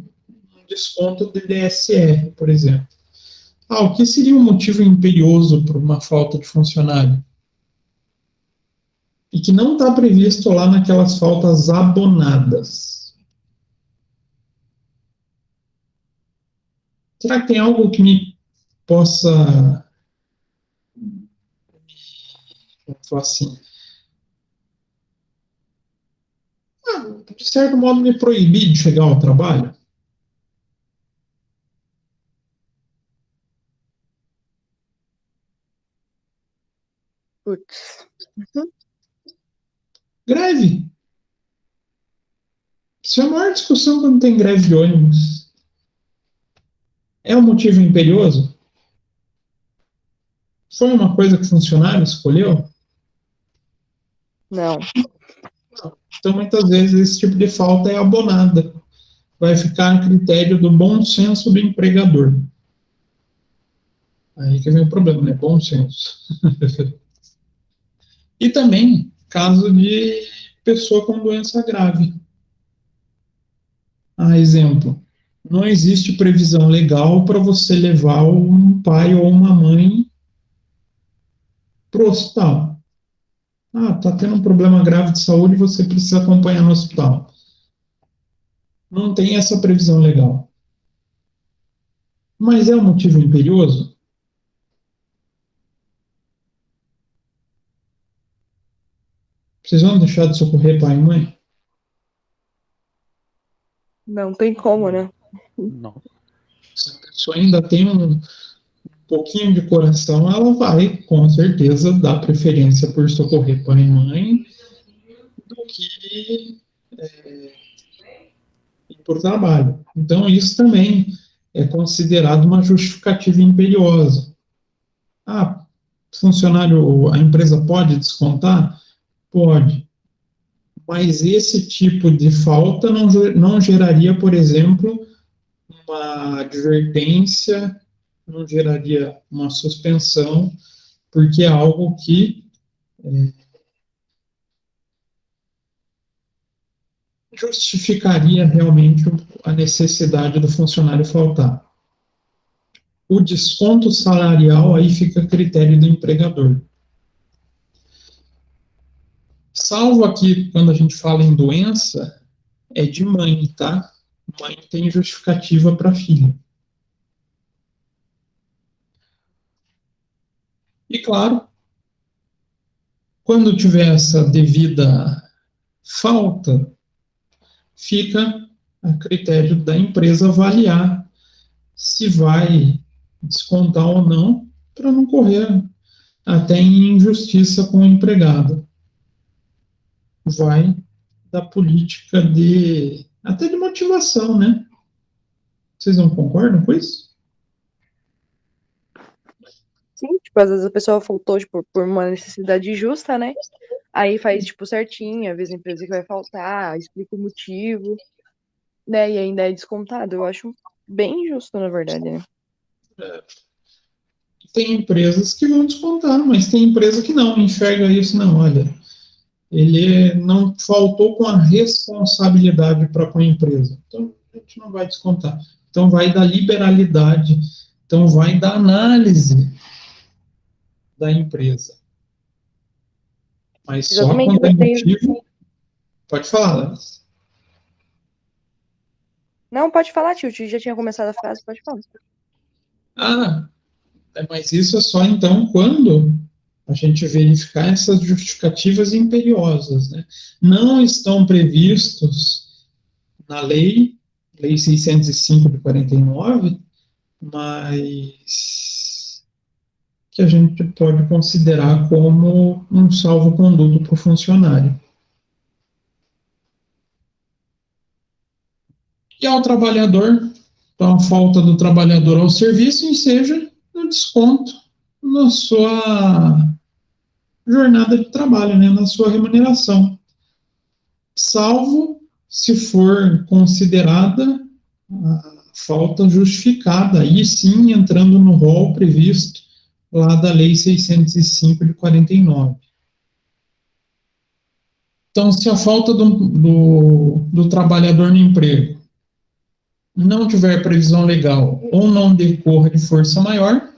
desconto de DSR, por exemplo. O que seria um motivo imperioso para uma falta de funcionário? E que não está previsto lá naquelas faltas abonadas. Será que tem algo que me possa, vamos falar assim, de certo modo me proibir de chegar ao trabalho? Putz. Greve. Isso é a maior discussão quando tem greve de ônibus. É um motivo imperioso? Foi uma coisa que o funcionário escolheu? Não. Então, muitas vezes, esse tipo de falta é abonada. Vai ficar a critério do bom senso do empregador. Aí que vem o problema, né? Bom senso. E também, caso de pessoa com doença grave. Exemplo, não existe previsão legal para você levar um pai ou uma mãe para o hospital. Ah, tá tendo um problema grave de saúde e você precisa acompanhar no hospital. Não tem essa previsão legal. Mas é um motivo imperioso? Vocês vão deixar de socorrer pai e mãe? Não tem como, né? Não. Se a pessoa ainda tem um pouquinho de coração, ela vai, com certeza, dar preferência por socorrer pai e mãe do que ir por trabalho. Então, isso também é considerado uma justificativa imperiosa. Ah, funcionário, a empresa pode descontar? Pode. Mas esse tipo de falta não geraria, por exemplo, uma advertência, não geraria uma suspensão, porque é algo que justificaria realmente a necessidade do funcionário faltar. O desconto salarial aí fica a critério do empregador. Salvo aqui, quando a gente fala em doença, é de mãe, tá? Mãe tem justificativa para filho. E claro, quando tiver essa devida falta, fica a critério da empresa avaliar se vai descontar ou não, para não correr até em injustiça com o empregado. Vai da política até de motivação, né? Vocês não concordam com isso? Sim, tipo, às vezes a pessoa faltou, tipo, por uma necessidade justa, né? Aí faz, tipo, certinho, avisa a empresa que vai faltar, explica o motivo, né? E ainda é descontado. Eu acho bem justo, na verdade, né? Tem empresas que vão descontar, mas tem empresa que não, enxerga isso, não, olha, ele não faltou com a responsabilidade para com a empresa. Então, a gente não vai descontar. Então, vai da liberalidade, então, vai da análise da empresa. Mas só Exatamente, quando é eu tenho... motivo... Pode falar, Larissa. Não, pode falar, tio. O tio já tinha começado a frase, pode falar. Ah, mas isso é só então quando a gente verificar essas justificativas imperiosas, né? Não estão previstos na lei 605 de 49, mas que a gente pode considerar como um salvo-conduto para o funcionário. E ao trabalhador, então a falta do trabalhador ao serviço enseja no desconto na sua jornada de trabalho, né, na sua remuneração, salvo se for considerada a falta justificada, aí sim entrando no rol previsto lá da Lei 605 de 49. Então, se a falta do trabalhador no emprego não tiver previsão legal ou não decorra de força maior,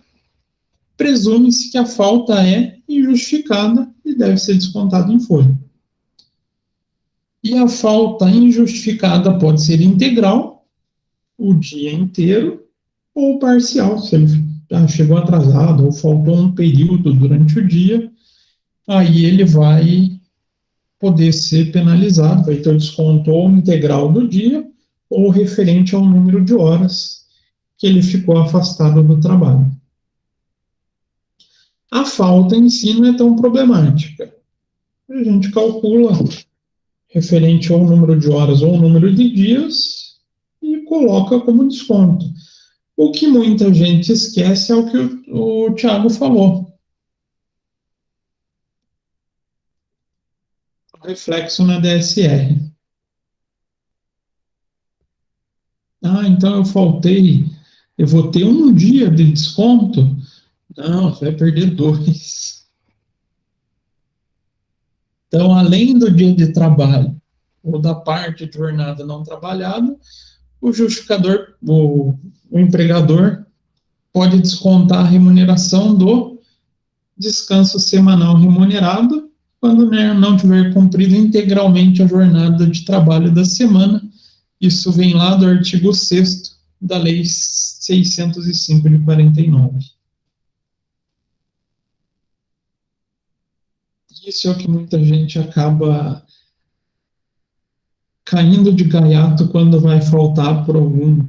presume-se que a falta é injustificada e deve ser descontada em folha. E a falta injustificada pode ser integral, o dia inteiro, ou parcial, se ele chegou atrasado ou faltou um período durante o dia, aí ele vai poder ser penalizado, vai ter o desconto ou integral do dia, ou referente ao número de horas que ele ficou afastado do trabalho. A falta em si não é tão problemática. A gente calcula referente ao número de horas ou número de dias e coloca como desconto. O que muita gente esquece é o que o Thiago falou. Reflexo na DSR. Ah, então eu faltei, eu vou ter um dia de desconto? Não, você vai perder 2. Então, além do dia de trabalho ou da parte de jornada não trabalhada, o justificador, o empregador pode descontar a remuneração do descanso semanal remunerado quando não tiver cumprido integralmente a jornada de trabalho da semana. Isso vem lá do artigo 6º da Lei 605 de 49. Isso é o que muita gente acaba caindo de gaiato quando vai faltar por algum...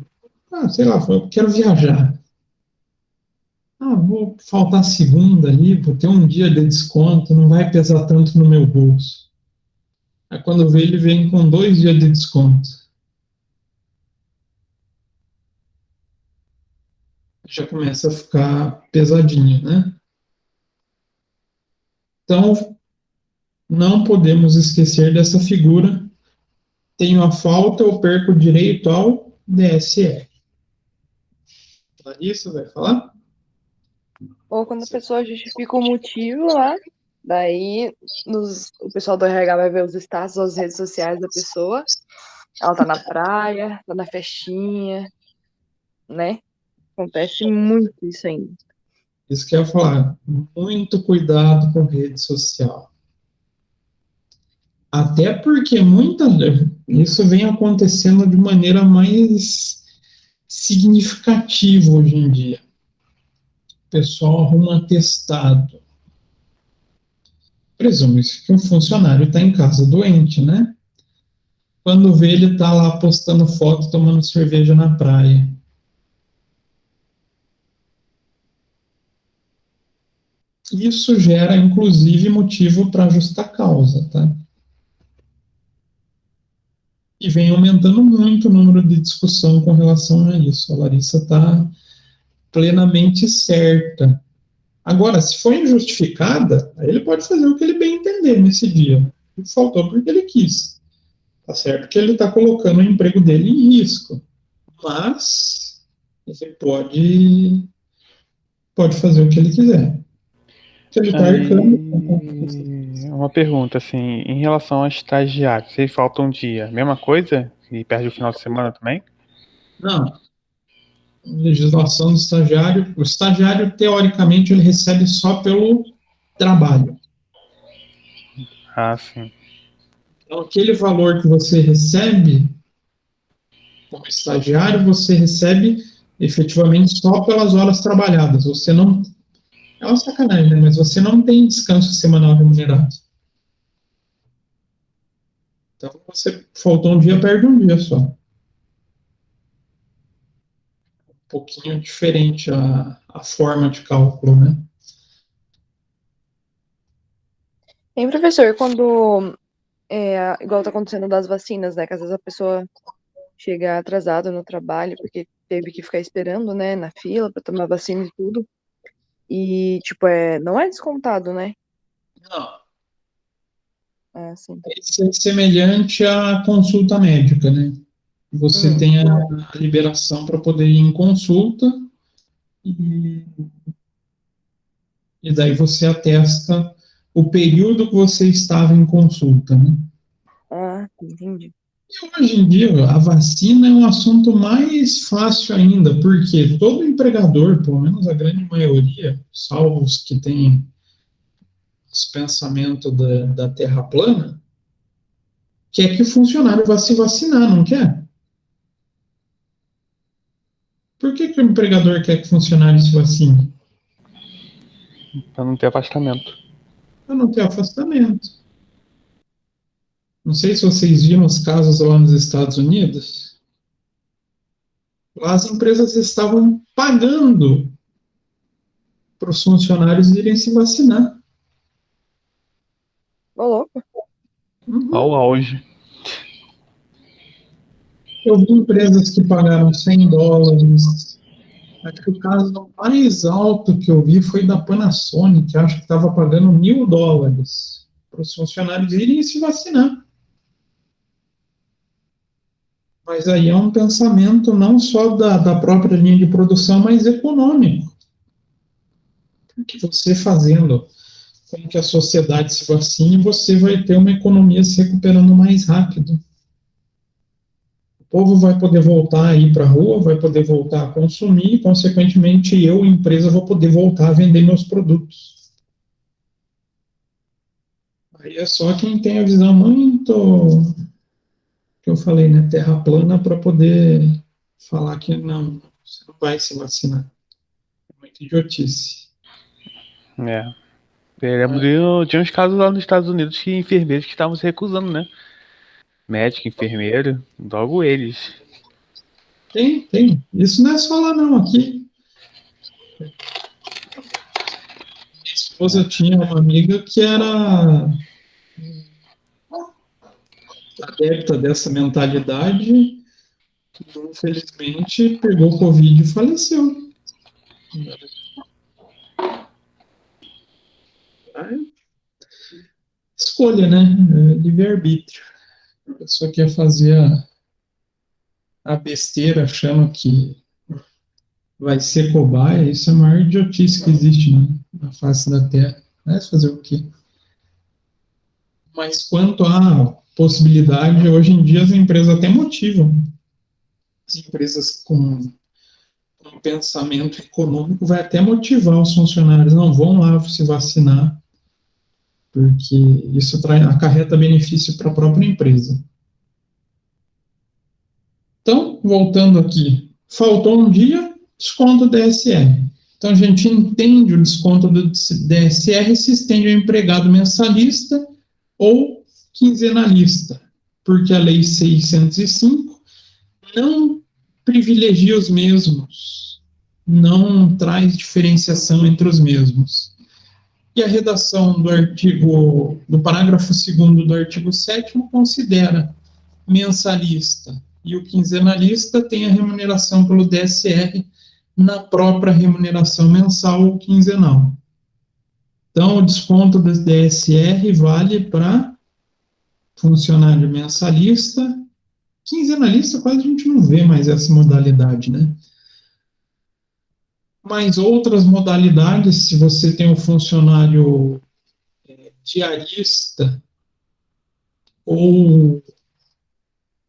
sei lá, eu quero viajar. Vou faltar segunda ali, vou ter um dia de desconto, não vai pesar tanto no meu bolso. Aí quando vê, ele vem com 2 dias de desconto. Já começa a ficar pesadinho, né? Então, não podemos esquecer dessa figura. Tenho a falta, eu perco o direito ao DSR. Larissa vai falar? Ou quando a pessoa justifica o motivo lá, daí o pessoal do RH vai ver os status, as redes sociais da pessoa. Ela tá na praia, tá na festinha, né? Acontece muito isso ainda. Isso que eu ia falar. Muito cuidado com rede social. Até porque isso vem acontecendo de maneira mais significativa hoje em dia. O pessoal arruma atestado. Presume-se que um funcionário está em casa doente, né? Quando vê, ele está lá postando foto, tomando cerveja na praia. Isso gera, inclusive, motivo para justa causa, tá? E vem aumentando muito o número de discussão com relação a isso. A Larissa está plenamente certa. Agora, se for injustificada, aí ele pode fazer o que ele bem entender nesse dia. Faltou porque ele quis. Tá certo que ele está colocando o emprego dele em risco. Mas ele pode fazer o que ele quiser. Se ele está arcando... Uma pergunta, assim, em relação ao estagiário, se ele falta um dia, mesma coisa? E perde o final de semana também? Não. Legislação do estagiário. O estagiário, teoricamente, ele recebe só pelo trabalho. Sim. Então, aquele valor que você recebe como estagiário, você recebe efetivamente só pelas horas trabalhadas. Você não... É uma sacanagem, né? Mas você não tem descanso semanal remunerado. Então, você faltou um dia, perde um dia só. Um pouquinho diferente a forma de cálculo, né? Tem professor, quando, igual tá acontecendo das vacinas, né, que às vezes a pessoa chega atrasada no trabalho, porque teve que ficar esperando, né, na fila para tomar vacina e tudo, e, tipo, não é descontado, né? Não. Sim. Isso é semelhante à consulta médica, né? Você tem a liberação para poder ir em consulta e daí você atesta o período que você estava em consulta, né? Entendi. E hoje em dia, a vacina é um assunto mais fácil ainda, porque todo empregador, pelo menos a grande maioria, salvo os que têm os pensamentos da Terra plana, quer que o funcionário vá se vacinar, não quer? Por que o empregador quer que o funcionário se vacine? Para não ter afastamento. Para não ter afastamento. Não sei se vocês viram os casos lá nos Estados Unidos. Lá as empresas estavam pagando para os funcionários irem se vacinar. Ô, louco. Ao auge. Eu vi empresas que pagaram $100. Acho que o caso mais alto que eu vi foi da Panasonic, acho que estava pagando $1.000 para os funcionários irem se vacinar. Mas aí é um pensamento não só da própria linha de produção, mas econômico. Porque você fazendo com que a sociedade se vacine, você vai ter uma economia se recuperando mais rápido. povo vai poder voltar a ir para a rua, vai poder voltar a consumir, e, consequentemente, eu, empresa, vou poder voltar a vender meus produtos. Aí é só quem tem a visão muito, que eu falei, né, terra plana, para poder falar que não, você não vai se vacinar. É muita idiotice. É. Eu lembro tinha uns casos lá nos Estados Unidos que enfermeiros que estavam se recusando, né? Médico, enfermeiro, logo eles. Tem. Isso não é só lá, não. Aqui. Minha esposa tinha uma amiga que era adepta dessa mentalidade. Infelizmente, pegou Covid e faleceu. Escolha, né? Livre-arbítrio. A pessoa quer fazer a besteira achando que vai ser cobaia, isso é a maior idiotice que existe, né, na face da Terra. Vai fazer o quê? Mas quanto à possibilidade, hoje em dia as empresas até motivam. As empresas com um pensamento econômico vai até motivar os funcionários, não vão lá se vacinar, porque isso acarreta benefício para a própria empresa. Então, voltando aqui, faltou um dia, desconto DSR. Então, a gente entende o desconto do DSR se estende ao empregado mensalista ou quinzenalista, porque a Lei 605 não privilegia os mesmos, não traz diferenciação entre os mesmos. E a redação do parágrafo 2º do artigo 7º considera mensalista e o quinzenalista tem a remuneração pelo DSR na própria remuneração mensal ou quinzenal. Então, o desconto do DSR vale para funcionário mensalista. Quinzenalista, quase a gente não vê mais essa modalidade, né? Mas outras modalidades, se você tem um funcionário diarista ou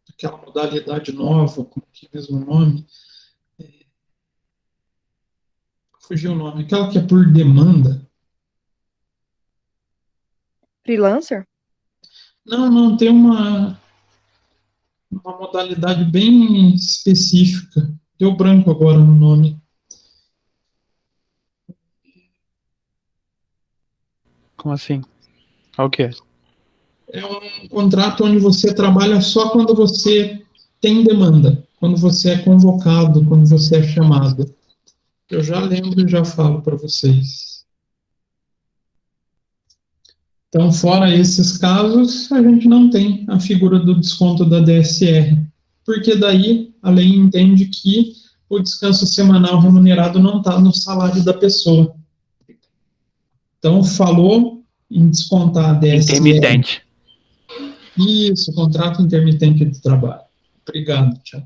aquela modalidade nova, como que é mesmo o nome? Fugiu o nome. Aquela que é por demanda. Freelancer? Não, tem uma modalidade bem específica. Deu branco agora no nome. Como assim? O quê? É um contrato onde você trabalha só quando você tem demanda, quando você é convocado, quando você é chamado. Eu já lembro e já falo para vocês. Então, fora esses casos, a gente não tem a figura do desconto da DSR, porque daí a lei entende que o descanso semanal remunerado não está no salário da pessoa. Então, falou em descontar a DSR. Intermitente. Isso, contrato intermitente de trabalho. Obrigado, Tiago.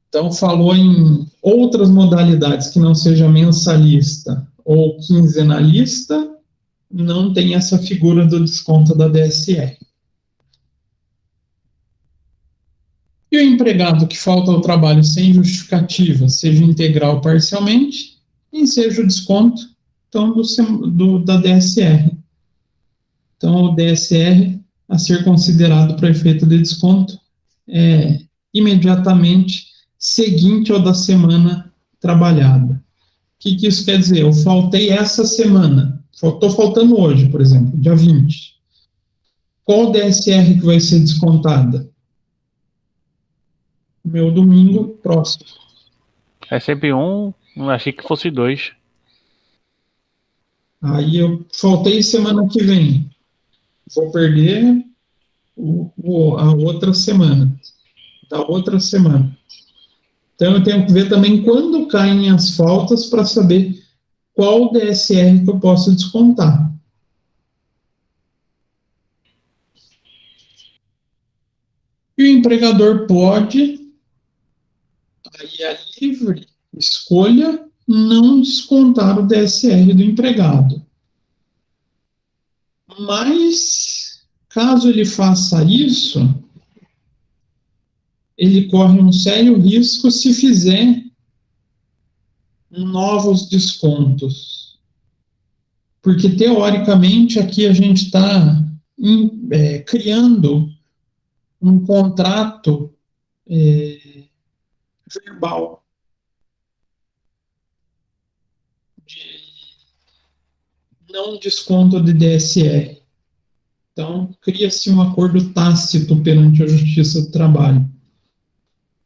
Então, falou em outras modalidades que não seja mensalista ou quinzenalista, não tem essa figura do desconto da DSR. E o empregado que falta ao trabalho sem justificativa, seja integral ou parcialmente, enseja o desconto então, da DSR. Então, o DSR a ser considerado para efeito de desconto é imediatamente seguinte ao da semana trabalhada. O que isso quer dizer? Eu faltei essa semana, estou faltando hoje, por exemplo, dia 20. Qual DSR que vai ser descontada? Meu domingo próximo. É sempre um, achei que fosse 2. Aí eu faltei semana que vem. Vou perder a outra semana. Da outra semana. Então eu tenho que ver também quando caem as faltas para saber qual DSR que eu posso descontar. E o empregador pode, aí é livre escolha, não descontar o DSR do empregado. Mas, caso ele faça isso, ele corre um sério risco se fizer novos descontos. Porque, teoricamente, aqui a gente está criando um contrato verbal de não desconto de DSR. Então, cria-se um acordo tácito perante a Justiça do Trabalho.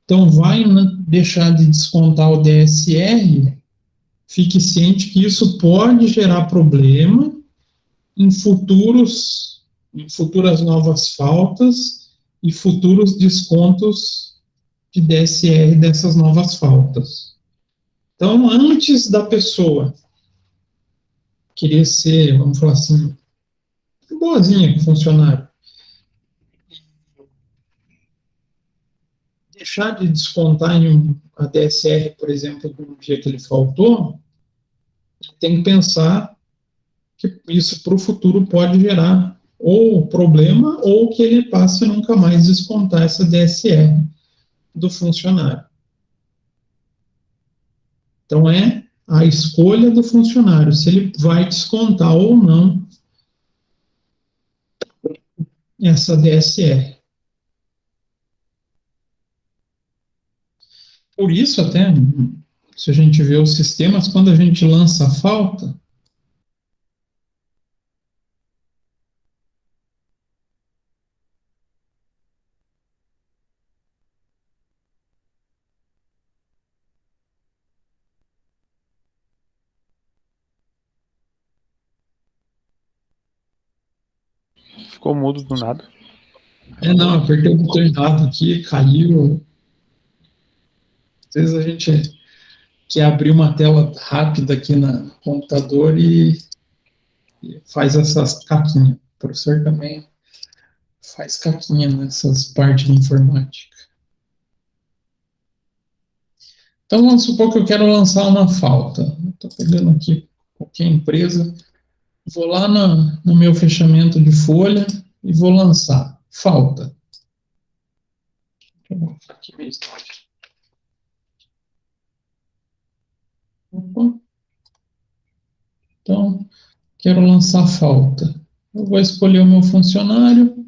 Então, vai deixar de descontar o DSR, fique ciente que isso pode gerar problema em futuras novas faltas e futuros descontos de DSR dessas novas faltas. Então, antes da pessoa querer ser, vamos falar assim, boazinha com o funcionário, deixar de descontar em a DSR, por exemplo, no dia que ele faltou, tem que pensar que isso para o futuro pode gerar ou problema ou que ele passe a nunca mais descontar essa DSR do funcionário. Então, é a escolha do funcionário, se ele vai descontar ou não essa DSR. Por isso, até, se a gente vê os sistemas, quando a gente lança a falta, Ficou mudo do nada. não, apertei o botão errado aqui, caiu. Às vezes a gente quer abrir uma tela rápida aqui no computador e faz essas caquinhas. O professor também faz caquinha nessas partes de informática. Então, vamos supor que eu quero lançar uma falta. Estou pegando aqui qualquer empresa, vou lá no meu fechamento de folha e vou lançar falta. Deixa eu botar aqui minha história. Opa. Então, quero lançar falta. Eu vou escolher o meu funcionário.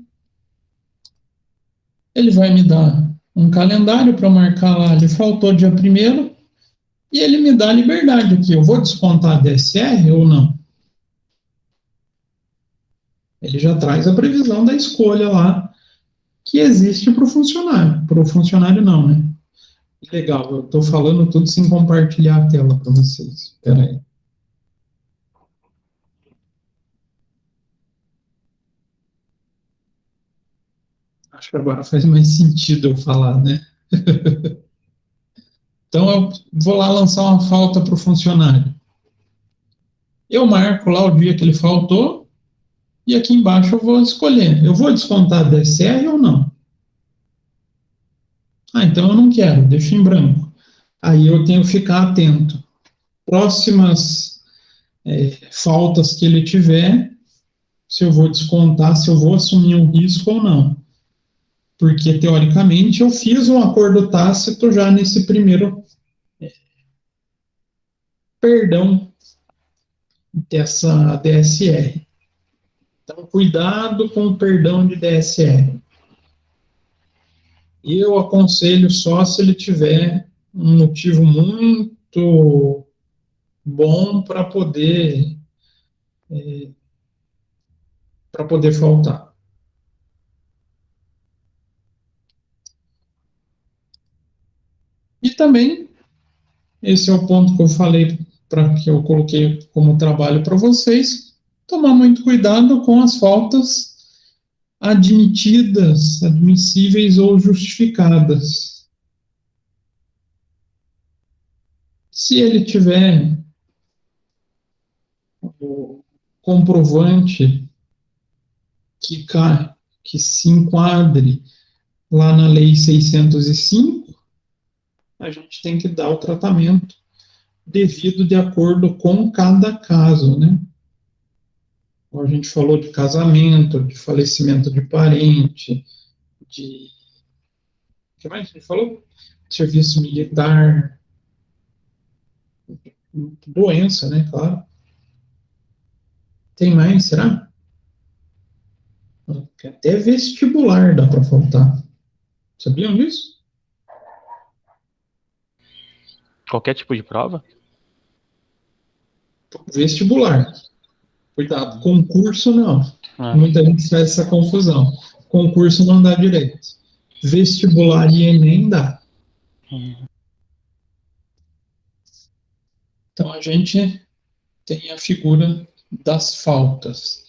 Ele vai me dar um calendário para marcar lá, ele faltou dia 1º, e ele me dá a liberdade aqui. Eu vou descontar a DSR ou não? Ele já traz a previsão da escolha lá que existe para o funcionário. Para o funcionário não, né? Legal, eu estou falando tudo sem compartilhar a tela para vocês. Espera aí. Acho que agora faz mais sentido eu falar, né? Então, eu vou lá lançar uma falta para o funcionário. Eu marco lá o dia que ele faltou e aqui embaixo eu vou escolher. Eu vou descontar a DSR ou não? Então eu não quero, deixo em branco. Aí eu tenho que ficar atento. Próximas faltas que ele tiver, se eu vou descontar, se eu vou assumir um risco ou não. Porque, teoricamente, eu fiz um acordo tácito já nesse primeiro perdão dessa DSR. Então, cuidado com o perdão de DSR. Eu aconselho só se ele tiver um motivo muito bom para poder faltar. E também, esse é o ponto que eu falei, que eu coloquei como trabalho para vocês, tomar muito cuidado com as faltas admitidas, admissíveis ou justificadas. Se ele tiver o comprovante que se enquadre lá na Lei 605, a gente tem que dar o tratamento devido de acordo com cada caso, né? A gente falou de casamento, de falecimento de parente, de O que mais que a gente falou? Serviço militar, doença, né? Claro. Tem mais, será? Até vestibular dá para faltar. Sabiam disso? Qualquer tipo de prova? Vestibular. Cuidado, concurso não. Ah, Muita gente faz essa confusão. Concurso não dá direito. Vestibular e Enem dá. Então a gente tem a figura das faltas.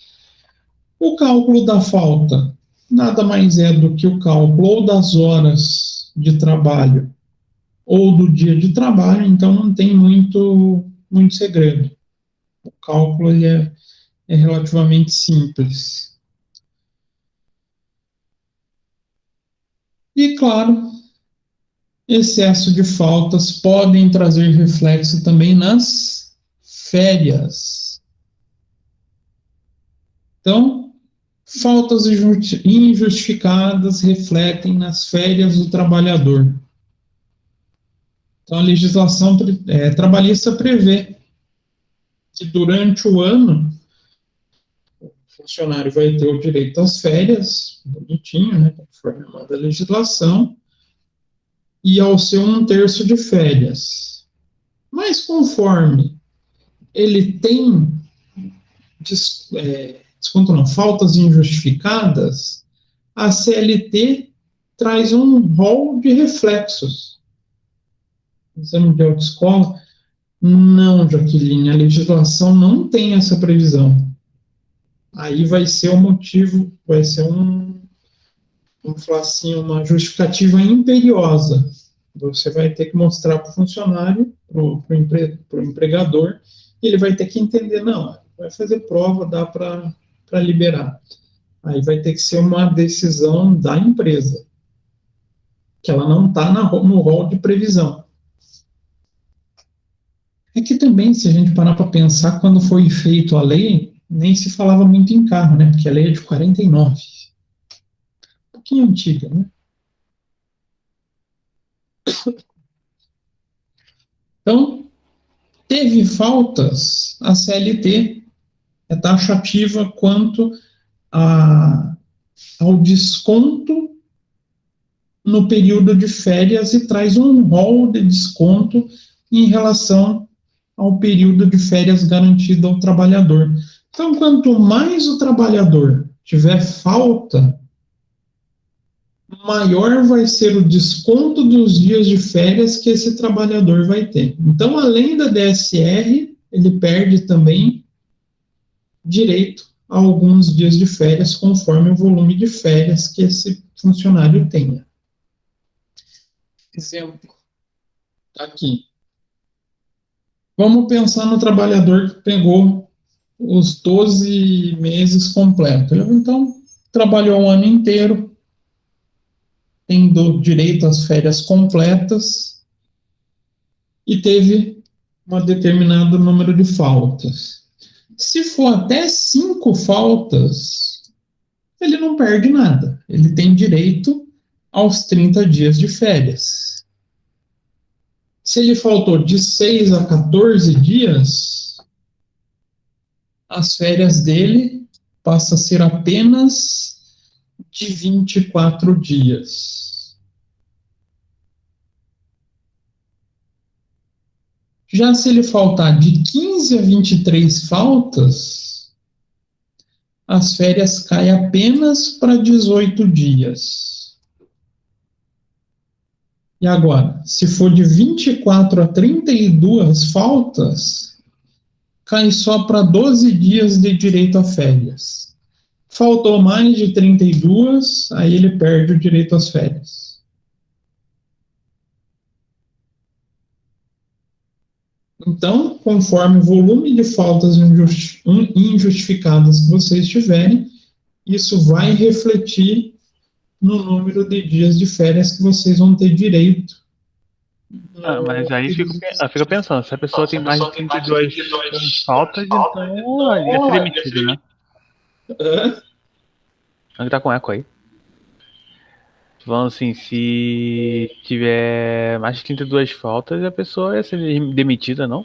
O cálculo da falta nada mais é do que o cálculo ou das horas de trabalho ou do dia de trabalho, então não tem muito segredo. O cálculo ele é relativamente simples. E, claro, excesso de faltas podem trazer reflexo também nas férias. Então, faltas injustificadas refletem nas férias do trabalhador. Então, a legislação trabalhista prevê que durante o ano o funcionário vai ter o direito às férias, bonitinho, né, conforme a legislação, e ao ser 1/3 de férias. Mas conforme ele tem desconto não, faltas injustificadas, a CLT traz um rol de reflexos. Exame de autoescola? Não, Jaqueline, a legislação não tem essa previsão. Aí vai ser o motivo, vai ser vamos falar assim, uma justificativa imperiosa. Você vai ter que mostrar para o funcionário, para o empregador, e ele vai ter que entender, não, vai fazer prova, dá para liberar. Aí vai ter que ser uma decisão da empresa, que ela não está no rol de previsão. É que também, se a gente parar para pensar, quando foi feita a lei, nem se falava muito em carro, né? Porque a lei é de 49. Um pouquinho antiga, né? Então, teve faltas, a CLT é taxativa quanto ao desconto no período de férias e traz um rol de desconto em relação ao período de férias garantido ao trabalhador. Então, quanto mais o trabalhador tiver falta, maior vai ser o desconto dos dias de férias que esse trabalhador vai ter. Então, além da DSR, ele perde também direito a alguns dias de férias, conforme o volume de férias que esse funcionário tenha. Exemplo, tá aqui. Vamos pensar no trabalhador que pegou os 12 meses completos. Então, trabalhou o ano inteiro, tendo direito às férias completas e teve um determinado número de faltas. Se for até 5 faltas, ele não perde nada. Ele tem direito aos 30 dias de férias. Se ele faltou de 6 a 14 dias, as férias dele passam a ser apenas de 24 dias. Já se ele faltar de 15 a 23 faltas, as férias caem apenas para 18 dias. E agora, se for de 24 a 32 faltas, cai só para 12 dias de direito a férias. Faltou mais de 32, aí ele perde o direito às férias. Então, conforme o volume de faltas injustificadas que vocês tiverem, isso vai refletir no número de dias de férias que vocês vão ter direito. mas aí fica pensando, se a pessoa tem mais de 32 faltas, então ia ser demitido, né? Onde tá com eco aí? falando assim, se tiver mais de 32 faltas, a pessoa ia ser demitida, não?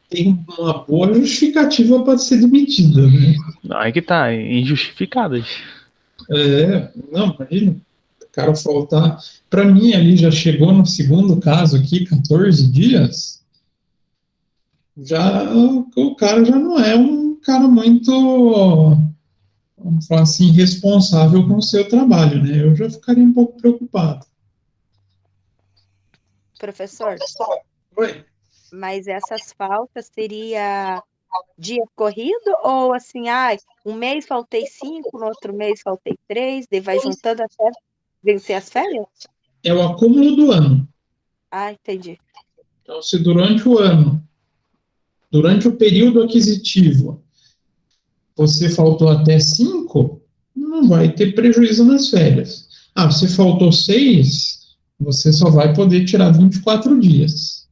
Tem uma boa justificativa para ser demitida, né? Não, aí que tá, injustificadas. Não, imagina, o cara faltar. Para mim, ali já chegou no segundo caso aqui, 14 dias, já o cara já não é um cara muito, vamos falar assim, responsável com o seu trabalho, né? Eu já ficaria um pouco preocupado. Professor, Oi? mas essas faltas seria dia corrido ou assim, um mês faltei 5, no outro mês faltei 3, daí vai juntando até vencer as férias? É o acúmulo do ano. Ah, entendi. Então, se durante o ano, durante o período aquisitivo, você faltou até 5, não vai ter prejuízo nas férias. Ah, você faltou 6, você só vai poder tirar 24 dias.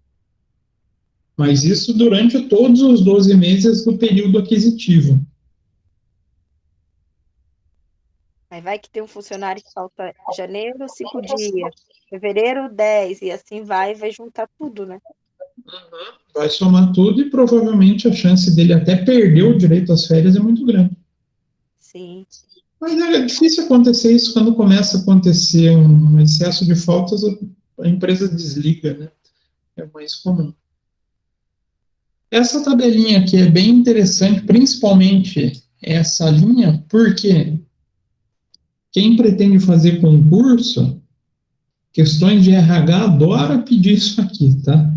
Mas isso durante todos os 12 meses do período aquisitivo. Aí vai que tem um funcionário que falta janeiro, 5 dias, fevereiro, 10, e assim vai juntar tudo, né? Vai somar tudo e provavelmente a chance dele até perder o direito às férias é muito grande. Sim. Mas é difícil acontecer isso quando começa a acontecer um excesso de faltas, a empresa desliga, né? É mais comum. Essa tabelinha aqui é bem interessante, principalmente essa linha, porque quem pretende fazer concurso, questões de RH, adora pedir isso aqui, tá?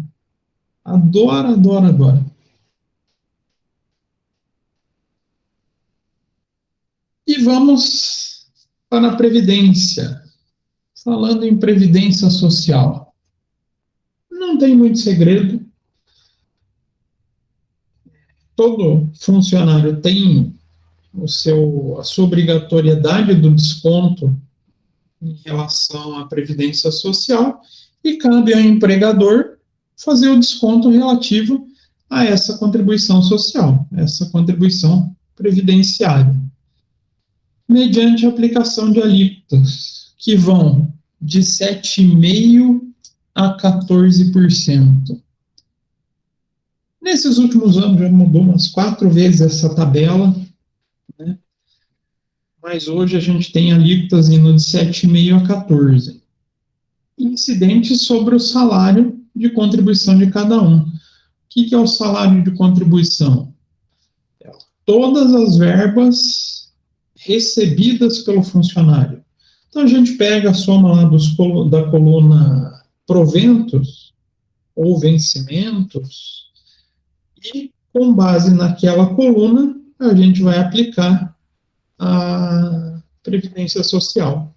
Adora, adora, adora. E vamos para a Previdência. Falando em Previdência Social. Não tem muito segredo. Todo funcionário tem a sua obrigatoriedade do desconto em relação à Previdência Social e cabe ao empregador fazer o desconto relativo a essa contribuição social, essa contribuição previdenciária, mediante a aplicação de alíquotas que vão de 7,5% a 14%. Nesses últimos anos já mudou umas 4 vezes essa tabela, né? Mas hoje a gente tem alíquotas indo de 7,5% a 14%. Incidentes sobre o salário de contribuição de cada um. O que é o salário de contribuição? Todas as verbas recebidas pelo funcionário. Então a gente pega a soma lá da coluna proventos ou vencimentos e, com base naquela coluna, a gente vai aplicar a Previdência Social.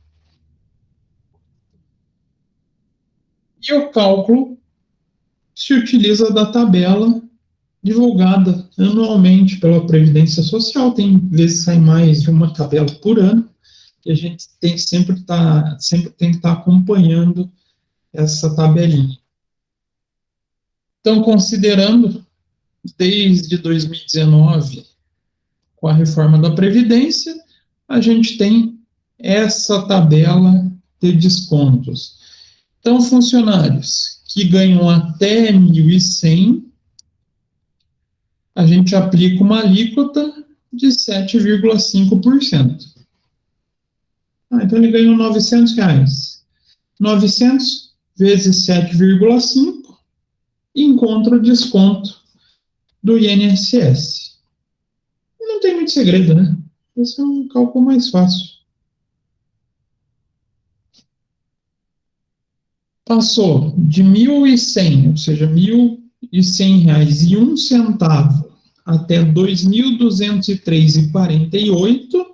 E o cálculo se utiliza da tabela divulgada anualmente pela Previdência Social. Tem vezes sai mais de uma tabela por ano, e a gente tem sempre tem que estar acompanhando essa tabelinha. Então, considerando desde 2019, com a reforma da Previdência, a gente tem essa tabela de descontos. Então, funcionários que ganham até 1.100, a gente aplica uma alíquota de 7,5%. Então, ele ganhou R$900. 900 vezes 7,5 e encontra o desconto do INSS. Não tem muito segredo, né? Esse é um cálculo mais fácil. Passou de 1.100, ou seja, R$1.100 e 1 centavo, até 2.203,48,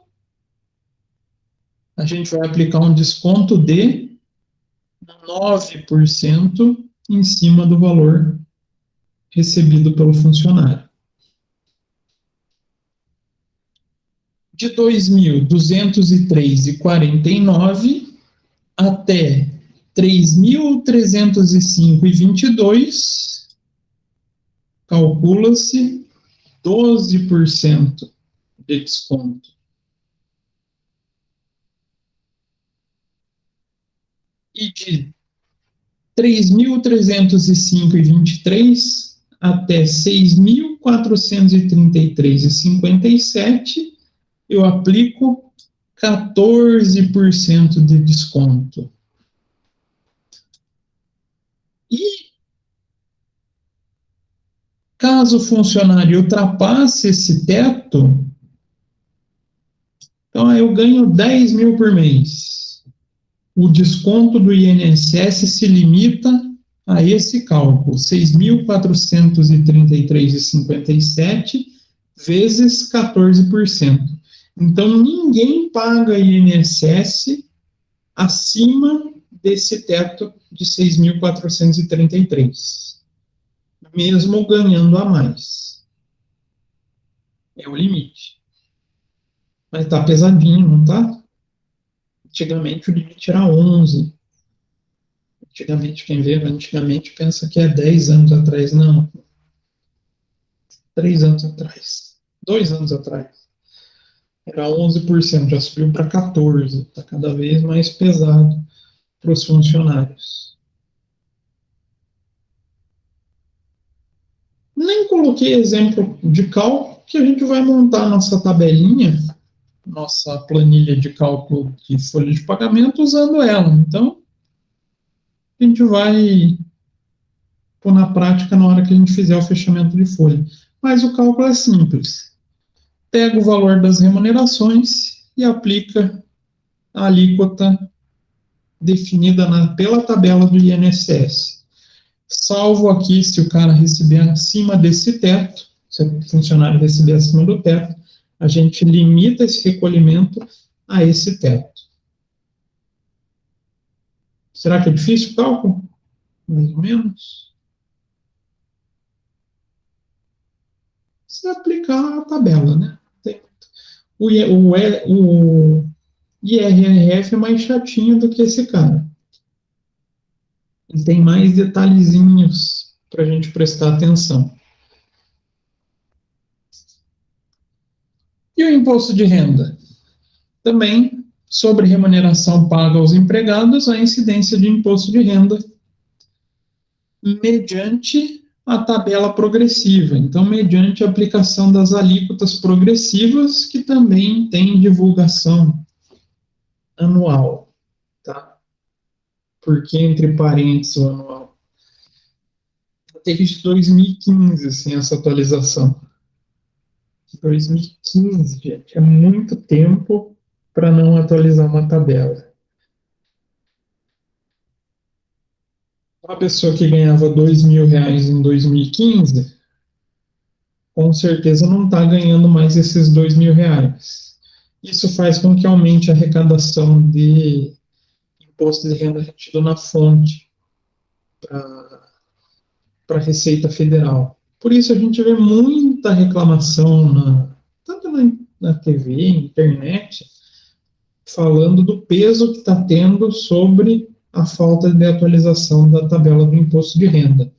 a gente vai aplicar um desconto de 9% em cima do valor recebido pelo funcionário. De 2.203,49 até 3.305,22, calcula-se 12% de desconto. e de 3.305,23 até 6.433,57, eu aplico 14% de desconto. E caso o funcionário ultrapasse esse teto, então eu ganho 10 mil por mês. O desconto do INSS se limita a esse cálculo, 6.433,57 vezes 14%. Então, ninguém paga INSS acima desse teto de 6.433, mesmo ganhando a mais. É o limite. Mas tá pesadinho, não tá? Antigamente o limite era 11. Antigamente, quem vê antigamente pensa que é 10 anos atrás. Não. 3 anos atrás. 2 anos atrás. Era 11%, já subiu para 14%. Está cada vez mais pesado para os funcionários. Nem coloquei exemplo de cálculo, que a gente vai montar nossa tabelinha, nossa planilha de cálculo de folha de pagamento usando ela. Então, a gente vai pôr na prática na hora que a gente fizer o fechamento de folha. Mas o cálculo é simples. Pega o valor das remunerações e aplica a alíquota definida pela tabela do INSS. Salvo aqui se o cara receber acima desse teto, se o funcionário receber acima do teto, a gente limita esse recolhimento a esse teto. Será que é difícil o cálculo? Mais ou menos. Se aplicar a tabela, né? O IRRF é mais chatinho do que esse cara. Ele tem mais detalhezinhos para a gente prestar atenção. E o imposto de renda? Também, sobre remuneração paga aos empregados, a incidência de imposto de renda mediante a tabela progressiva. Então, mediante a aplicação das alíquotas progressivas, que também tem divulgação anual, tá? Porque, entre parênteses, o anual. Desde 2015, assim, essa atualização. 2015, gente, é muito tempo para não atualizar uma tabela. Uma pessoa que ganhava R$ 2.000 em 2015, com certeza não está ganhando mais esses R$ 2.000. Isso faz com que aumente a arrecadação de imposto de renda retido na fonte para a Receita Federal. Por isso a gente vê muita reclamação, tanto na TV, internet, falando do peso que está tendo sobre a falta de atualização da tabela do imposto de renda.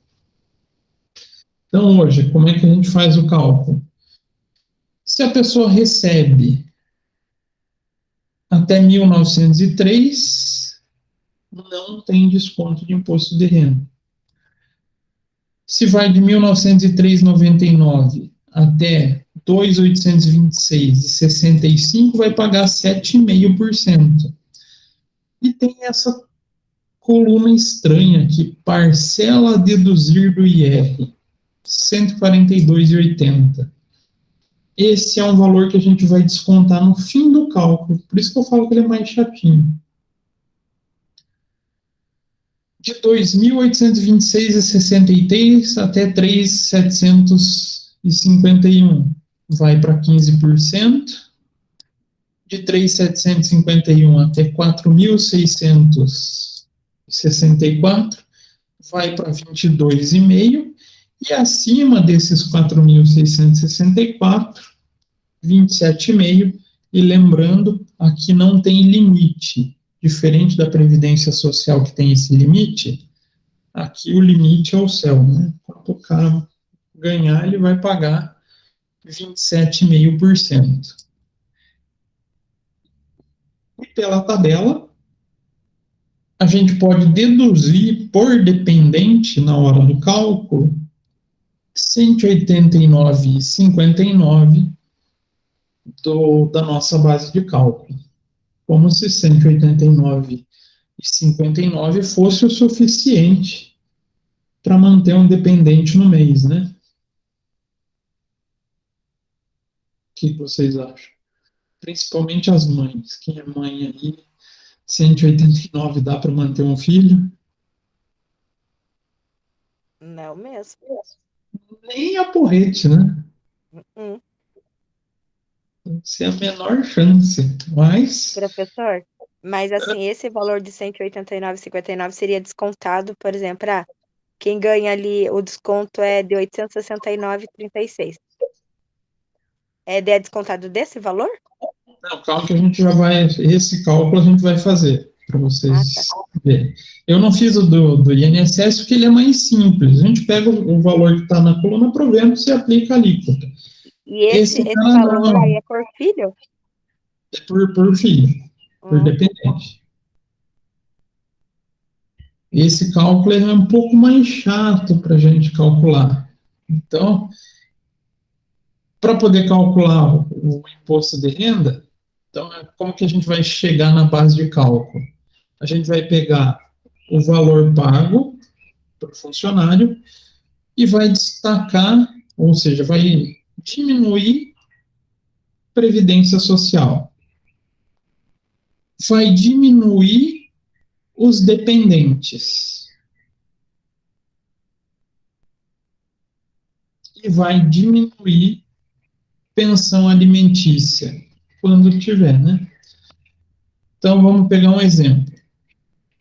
Então, hoje, como é que a gente faz o cálculo? Se a pessoa recebe até 1.903, não tem desconto de imposto de renda. Se vai de 1.903,99 até 2.826,65, vai pagar 7,5%. E tem essa coluna estranha aqui, parcela a deduzir do IR, R$ 142,80. Esse é um valor que a gente vai descontar no fim do cálculo, por isso que eu falo que ele é mais chatinho. De 2.826,63 até 3.751, vai para 15%. De 3.751 até 4.664, vai para 22,5%. E acima desses 4.664, 27,5%. E lembrando, aqui não tem limite. Diferente da Previdência Social, que tem esse limite, aqui o limite é o céu, né? Quanto o cara ganhar, ele vai pagar 27,5%. E pela tabela, a gente pode deduzir por dependente na hora do cálculo 189,59 da nossa base de cálculo. Como se 189,59 fosse o suficiente para manter um dependente no mês, né? O que vocês acham? Principalmente as mães. Quem é mãe aí, 189 dá para manter um filho? Não mesmo. Nem a porrete, né? Hum. Sem a menor chance. Mas, Professor, mas assim, esse valor de 189,59 seria descontado, por exemplo, quem ganha ali, o desconto é de 869,36. É descontado desse valor? não, calma que a gente já vai. Esse cálculo a gente vai fazer para Ah, vocês tá. verem. Eu não fiz o do INSS porque ele é mais simples. A gente pega o valor que está na coluna provento e aplica a alíquota. E esse Cara valor não, aí é por filho? é por filho, por Hum. dependente. Esse cálculo é um pouco mais chato para a gente calcular. Então, para poder calcular o imposto de renda, então, como que a gente vai chegar na base de cálculo? A gente vai pegar o valor pago para o funcionário e vai destacar, ou seja, vai diminuir previdência social, vai diminuir os dependentes e vai diminuir pensão alimentícia, quando tiver, né? Então, vamos pegar um exemplo.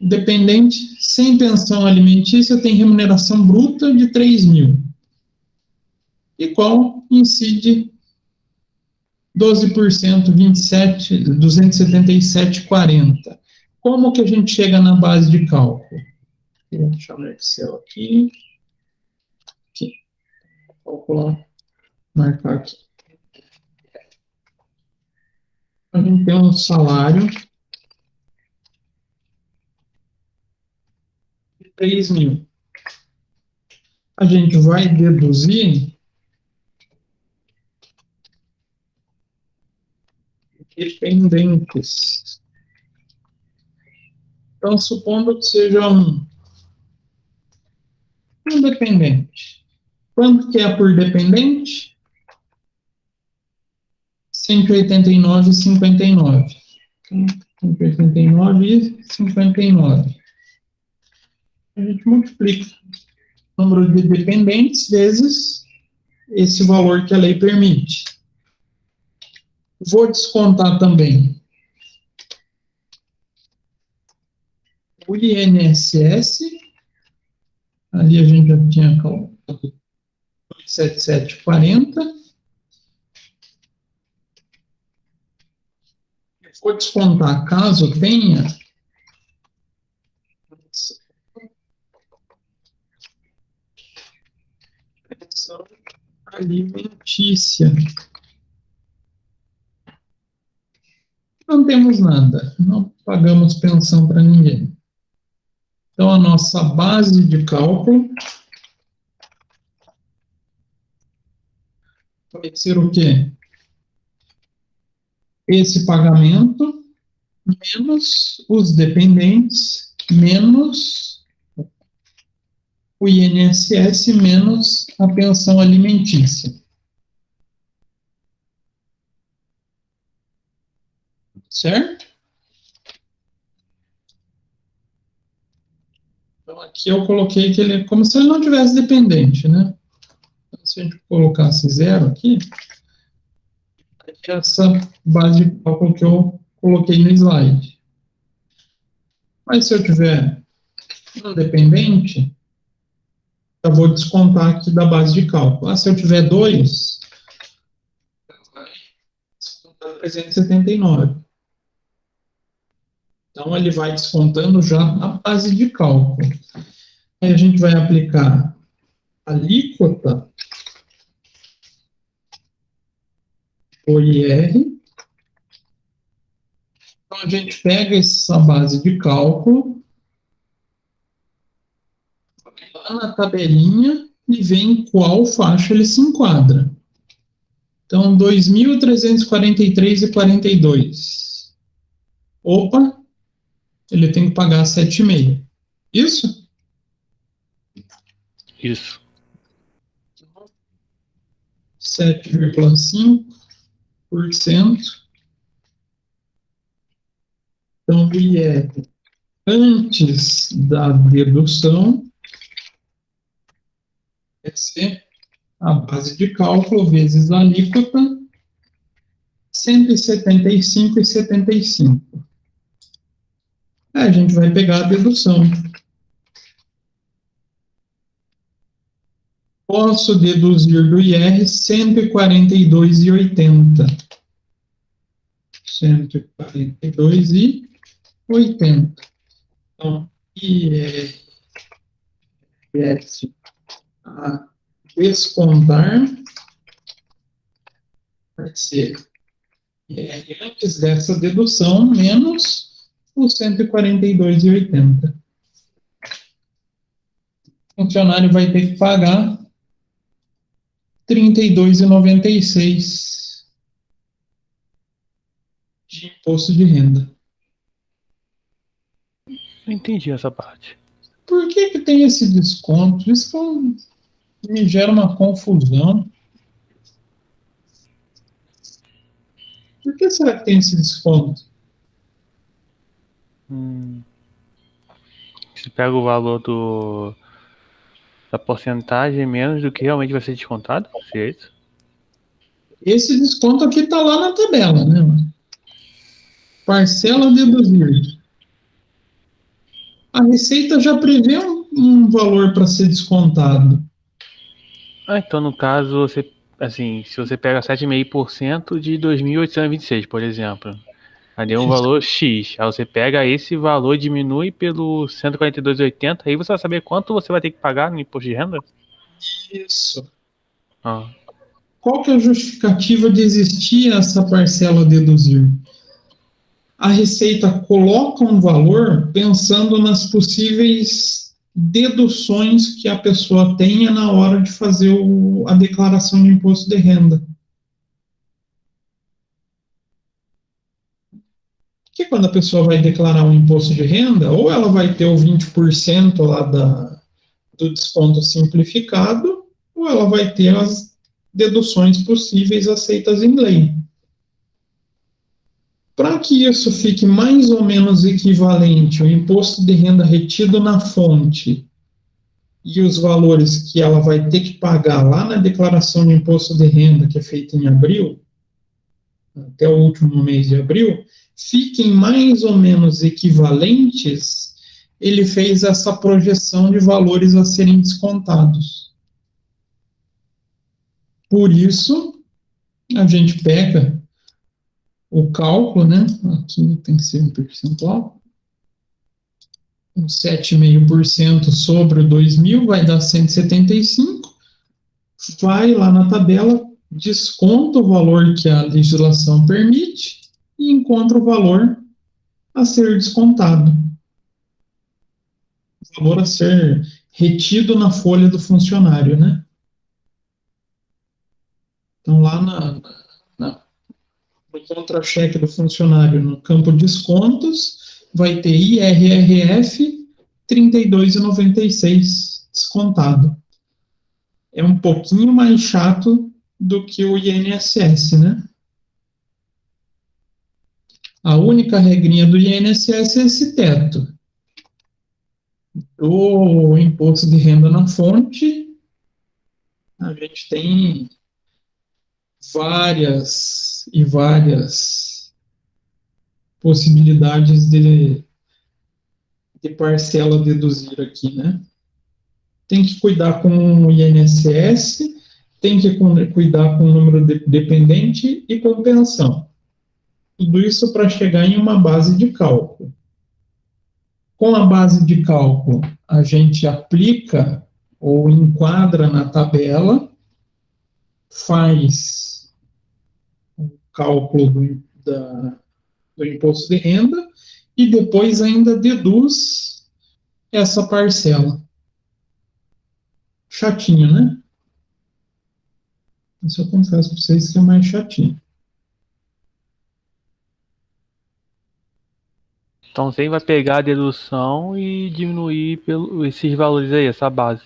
O dependente sem pensão alimentícia tem remuneração bruta de 3 mil, igual incide 12%, 27, 277,40. Como que a gente chega na base de cálculo? Vou deixar no Excel aqui. Aqui. Calcular, marcar aqui. A gente tem um salário de 3 mil. A gente vai deduzir dependentes. Então, supondo que seja um dependente. Quanto que é por dependente? 189,59. 189,59. A gente multiplica o número de dependentes vezes esse valor que a lei permite. Vou descontar também o INSS. Ali a gente já tinha calculado 77,40. Vou descontar, caso tenha, pensão alimentícia. Não temos nada, não pagamos pensão para ninguém. Então, a nossa base de cálculo vai ser o quê? Esse pagamento menos os dependentes, menos o INSS, menos a pensão alimentícia. Certo? Então, aqui eu coloquei que ele é como se ele não tivesse dependente, né? Então, se a gente colocasse zero aqui, essa base de cálculo que eu coloquei no slide. Mas se eu tiver um dependente, eu vou descontar aqui da base de cálculo. Se eu tiver dois, vai descontar 379. Então, ele vai descontando já a base de cálculo. Aí a gente vai aplicar a alíquota do IR. Então, a gente pega essa base de cálculo lá na tabelinha e vê em qual faixa ele se enquadra. Então, 2.343,42. Opa, ele tem que pagar 7,5. Isso? Isso. 7,5%. Então, o IR antes da dedução vai ser a base de cálculo vezes a alíquota, 175,75. Aí a gente vai pegar a dedução. Posso deduzir do IR 142,80. 142,80. Então, IRS a descontar vai ser IR antes dessa dedução menos os 142,80. O funcionário vai ter que pagar 32,96 de imposto de renda. Não entendi essa parte. Por que tem esse desconto? Isso me gera uma confusão. Por que será que tem esse desconto? Você pega o valor da porcentagem menos do que realmente vai ser descontado? Se é isso? Esse desconto aqui está lá na tabela, né? Parcela a deduzir. A Receita já prevê um valor para ser descontado. Então no caso, você, assim, se você pega 7,5% de 2.826, por exemplo, aí deu um valor X, aí você pega esse valor, diminui pelo 142,80, aí você vai saber quanto você vai ter que pagar no imposto de renda? Isso. Ah. Qual que é a justificativa de existir essa parcela a deduzir? A Receita coloca um valor pensando nas possíveis deduções que a pessoa tenha na hora de fazer a declaração de imposto de renda. Porque quando a pessoa vai declarar um imposto de renda, ou ela vai ter o 20% lá do desconto simplificado, ou ela vai ter as deduções possíveis aceitas em lei. Para que isso fique mais ou menos equivalente ao imposto de renda retido na fonte e os valores que ela vai ter que pagar lá na declaração de imposto de renda, que é feita em abril, até o último mês de abril, fiquem mais ou menos equivalentes, ele fez essa projeção de valores a serem descontados. Por isso, a gente pega o cálculo, né? Aqui tem que ser um percentual. 7,5% sobre o 2.000 vai dar 175. Vai lá na tabela, desconta o valor que a legislação permite e encontra o valor a ser descontado. O valor a ser retido na folha do funcionário, né? Então, lá no contra-cheque do funcionário, no campo descontos, vai ter IRRF 32,96 descontado. É um pouquinho mais chato do que o INSS, né? A única regrinha do INSS é esse teto. Do imposto de renda na fonte, a gente tem várias possibilidades de parcela a deduzir aqui, né? Tem que cuidar com o INSS, tem que cuidar com o número de dependente e com pensão. Tudo isso para chegar em uma base de cálculo. Com a base de cálculo, a gente aplica ou enquadra na tabela, faz o cálculo do imposto de renda e depois ainda deduz essa parcela. chatinho, né? Isso eu confesso para vocês que é mais chatinho. Então você vai pegar a dedução e diminuir esses valores aí, essa base.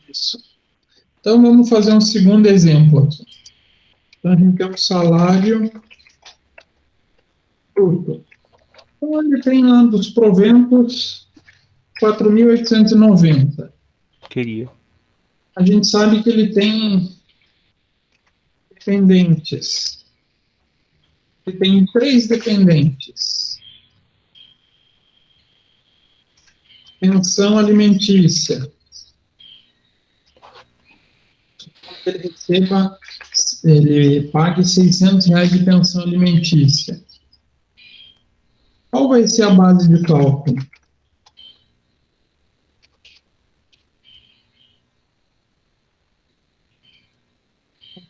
Isso. Então, vamos fazer um segundo exemplo aqui. Então, a gente tem um salário bruto. Então, ele tem lá dos proventos 4.890. Queria. A gente sabe que ele tem dependentes. Ele tem 3 dependentes. Pensão alimentícia. Ele receba, ele pague R$ 600 de pensão alimentícia. Qual vai ser a base de cálculo?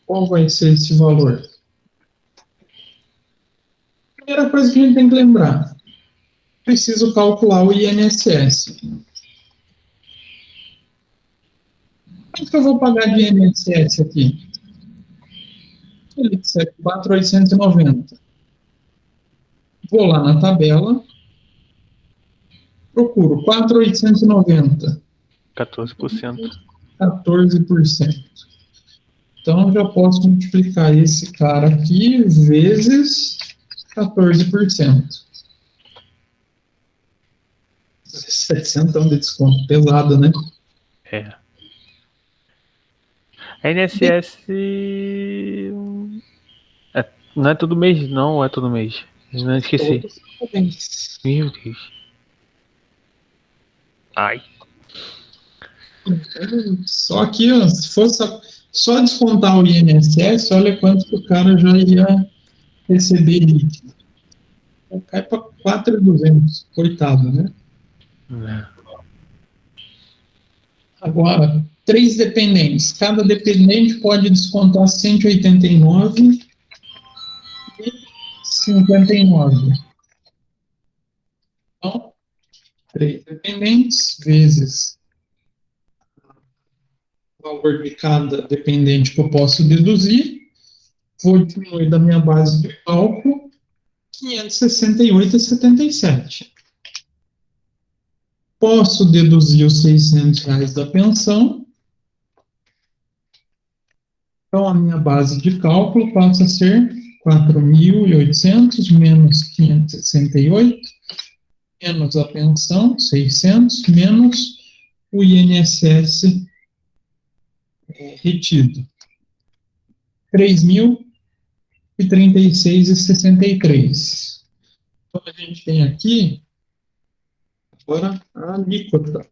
Qual vai ser esse valor? Primeira coisa que a gente tem que lembrar, preciso calcular o INSS. Quanto que eu vou pagar de INSS aqui? Ele disser 4.890. Vou lá na tabela, procuro 4.890. 14%. 14%. Então, já posso multiplicar esse cara aqui vezes 14%. 700 de desconto, pesado, né? É. A INSS. Não é todo mês, não, ou é todo mês? Não esqueci. Meu Deus. Ai. Só aqui, ó, se fosse só descontar o INSS, olha quanto que o cara já ia receber líquido. Cai para 4.200, coitado, né? Agora, 3 dependentes. Cada dependente pode descontar 189,59. Então, 3 dependentes vezes o valor de cada dependente que eu posso deduzir. Vou diminuir da minha base de cálculo 568,77. Posso deduzir os R$ 600 da pensão. Então, a minha base de cálculo passa a ser 4.800 menos 568, menos a pensão, 600, menos o INSS retido. 3.036,63. Então, a gente tem aqui, agora, a alíquota.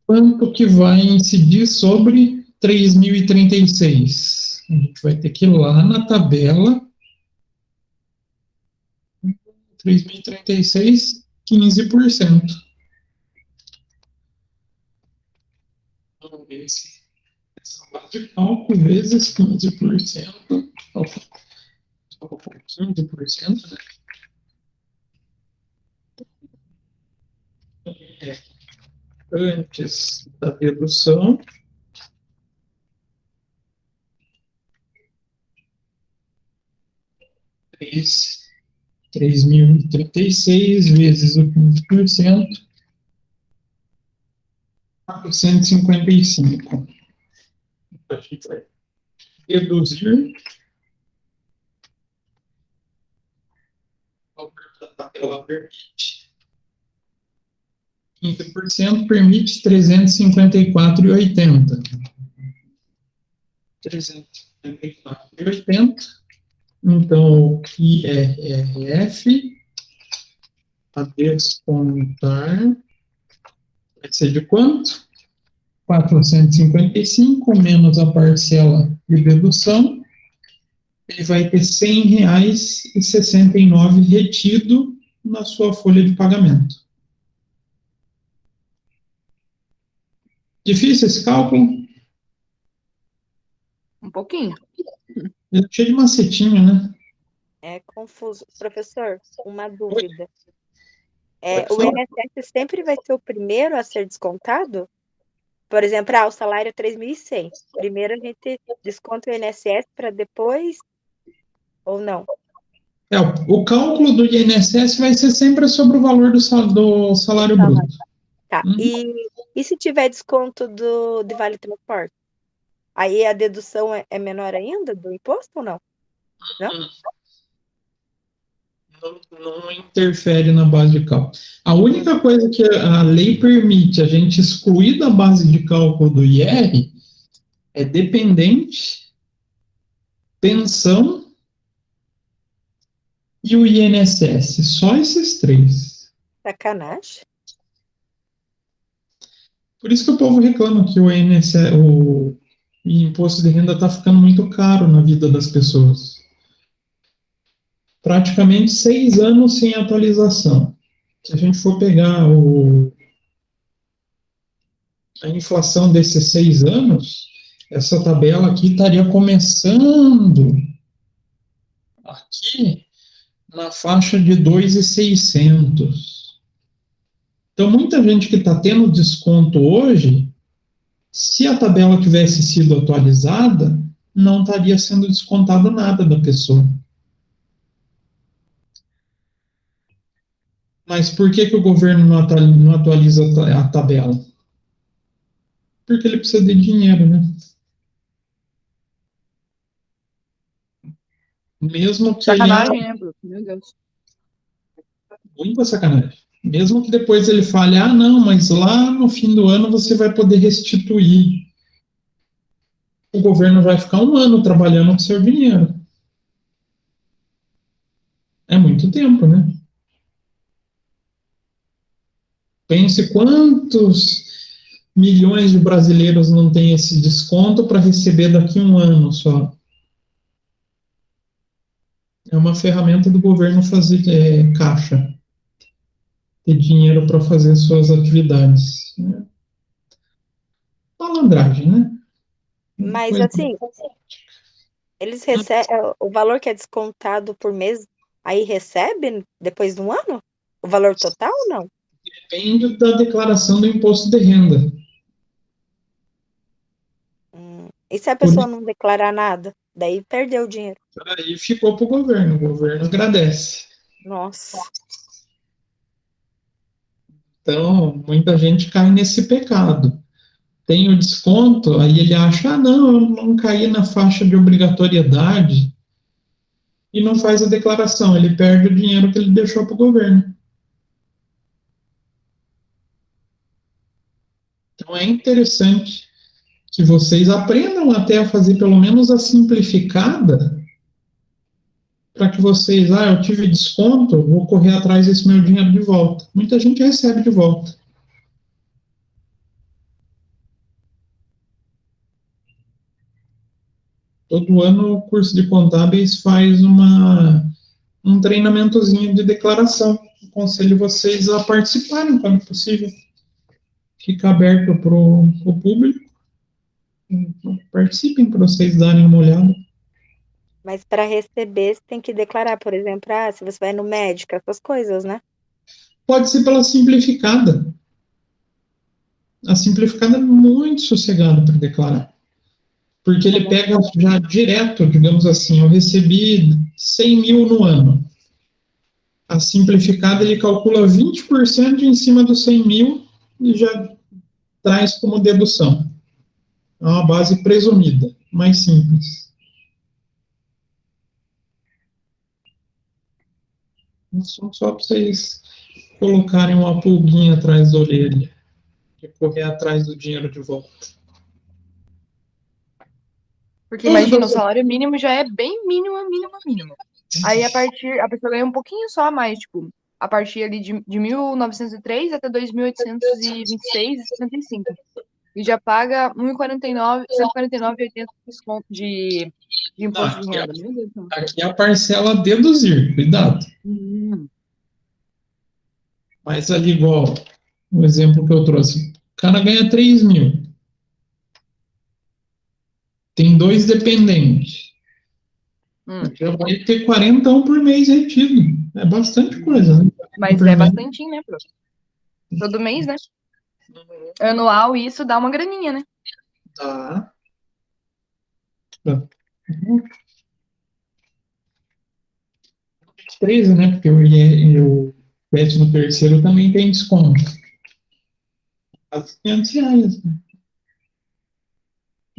Quanto que vai incidir sobre 3.036? A gente vai ter que ir lá na tabela. 3.036, 15%. Então, essa base de cálculo vezes 15%. Só 15%, né? Antes da dedução, R$ 3.036 vezes o 15%, 455. A gente vai deduzir o valor da tabela permite. 15% permite 354,80. 354,80. Então, o IRF a descontar vai ser de quanto? 455 menos a parcela de dedução. Ele vai ter R$ 100,69 retido na sua folha de pagamento. Difícil esse cálculo? Um pouquinho. Ele é cheio de macetinho, né? É confuso. Professor, uma dúvida. Pode O falar. INSS sempre vai ser o primeiro a ser descontado? Por exemplo, o salário é 3.100. Primeiro a gente desconta o INSS para depois, ou não? O cálculo do INSS vai ser sempre sobre o valor do salário bruto. Tá. Uhum. E se tiver desconto de Vale Transporte? Aí a dedução é menor ainda do imposto ou não? Não interfere na base de cálculo. A única coisa que a lei permite a gente excluir da base de cálculo do IR é dependente, pensão e o INSS. Só esses três. Sacanagem. Por isso que o povo reclama que o INSS, o imposto de renda está ficando muito caro na vida das pessoas. Praticamente 6 anos sem atualização. Se a gente for pegar a inflação desses 6 anos, essa tabela aqui estaria começando aqui na faixa de 2.600. Então, muita gente que está tendo desconto hoje, se a tabela tivesse sido atualizada, não estaria sendo descontado nada da pessoa. Mas por que o governo não atualiza a tabela? Porque ele precisa de dinheiro, né? Mesmo que Sacanagem, né, Bruno? Meu Deus. Muita sacanagem. Mesmo que depois ele fale, não, mas lá no fim do ano você vai poder restituir. O governo vai ficar 1 ano trabalhando com seu dinheiro. É muito tempo, né? Pense quantos milhões de brasileiros não têm esse desconto para receber daqui a 1 ano só. É uma ferramenta do governo fazer caixa. Ter dinheiro para fazer suas atividades. Malandragem, né? Mas assim, eles recebem o valor que é descontado por mês, aí recebe depois de 1 ano? O valor total ou não? Depende da declaração do imposto de renda. E se a pessoa não declarar nada? Daí perdeu o dinheiro. Aí ficou para o governo agradece. Nossa. Então, muita gente cai nesse pecado. Tem o desconto, aí ele acha, não, eu não caí na faixa de obrigatoriedade, e não faz a declaração, ele perde o dinheiro que ele deixou para o governo. Então, é interessante que vocês aprendam até a fazer pelo menos a simplificada, para que vocês, eu tive desconto, vou correr atrás desse meu dinheiro de volta. Muita gente recebe de volta. Todo ano o curso de contábeis faz um treinamentozinho de declaração. Aconselho vocês a participarem quando possível. Fica aberto para o público. Participem para vocês darem uma olhada. Mas para receber, você tem que declarar, por exemplo, se você vai no médico, essas coisas, né? Pode ser pela simplificada. A simplificada é muito sossegada para declarar. Porque ele pega já direto, digamos assim, eu recebi 100 mil no ano. A simplificada, ele calcula 20% em cima dos 100 mil e já traz como dedução. É uma base presumida, mais simples. Só para vocês colocarem uma pulguinha atrás da orelha e correr atrás do dinheiro de volta. Porque imagina, o salário mínimo já é bem mínimo. Aí a pessoa ganha um pouquinho só a mais, tipo, a partir ali de 1903 até 2.826,75. E já paga 149,80 desconto de imposto de renda. Meu Deus do céu. Aqui é a parcela deduzir, cuidado. Mas ali, igual o exemplo que eu trouxe, o cara ganha 3 mil. Tem 2 dependentes. Já vai ter 40 por mês retido. É bastante coisa, né? Mas é bastantinho, né, prof? Todo mês, né? Anual, isso dá uma graninha, né? Tá. 13, né? Porque o 13º também tem desconto. Quase R$ 500. Né?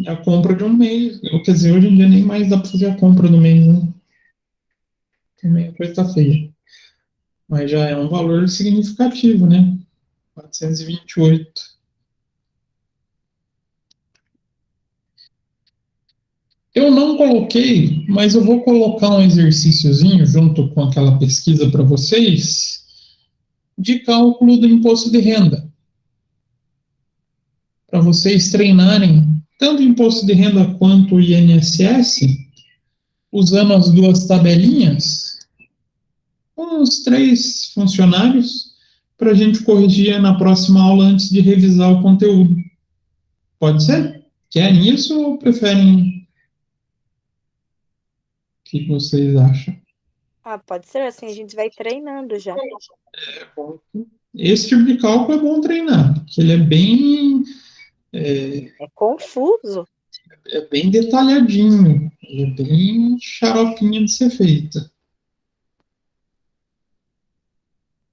A compra de um mês. Quer dizer, hoje em dia nem mais dá para fazer a compra do mês, né? Também a coisa tá feia. Mas já é um valor significativo, né? 428. Eu não coloquei, mas eu vou colocar um exercíciozinho junto com aquela pesquisa para vocês de cálculo do imposto de renda. Para vocês treinarem tanto o imposto de renda quanto o INSS, usando as duas tabelinhas, com os 3 funcionários, para a gente corrigir na próxima aula antes de revisar o conteúdo. Pode ser? Querem isso ou preferem? O que vocês acham? Ah, pode ser assim, a gente vai treinando já. Esse tipo de cálculo é bom treinar, porque ele É confuso. é bem detalhadinho, ele é bem xaropinho de ser feito.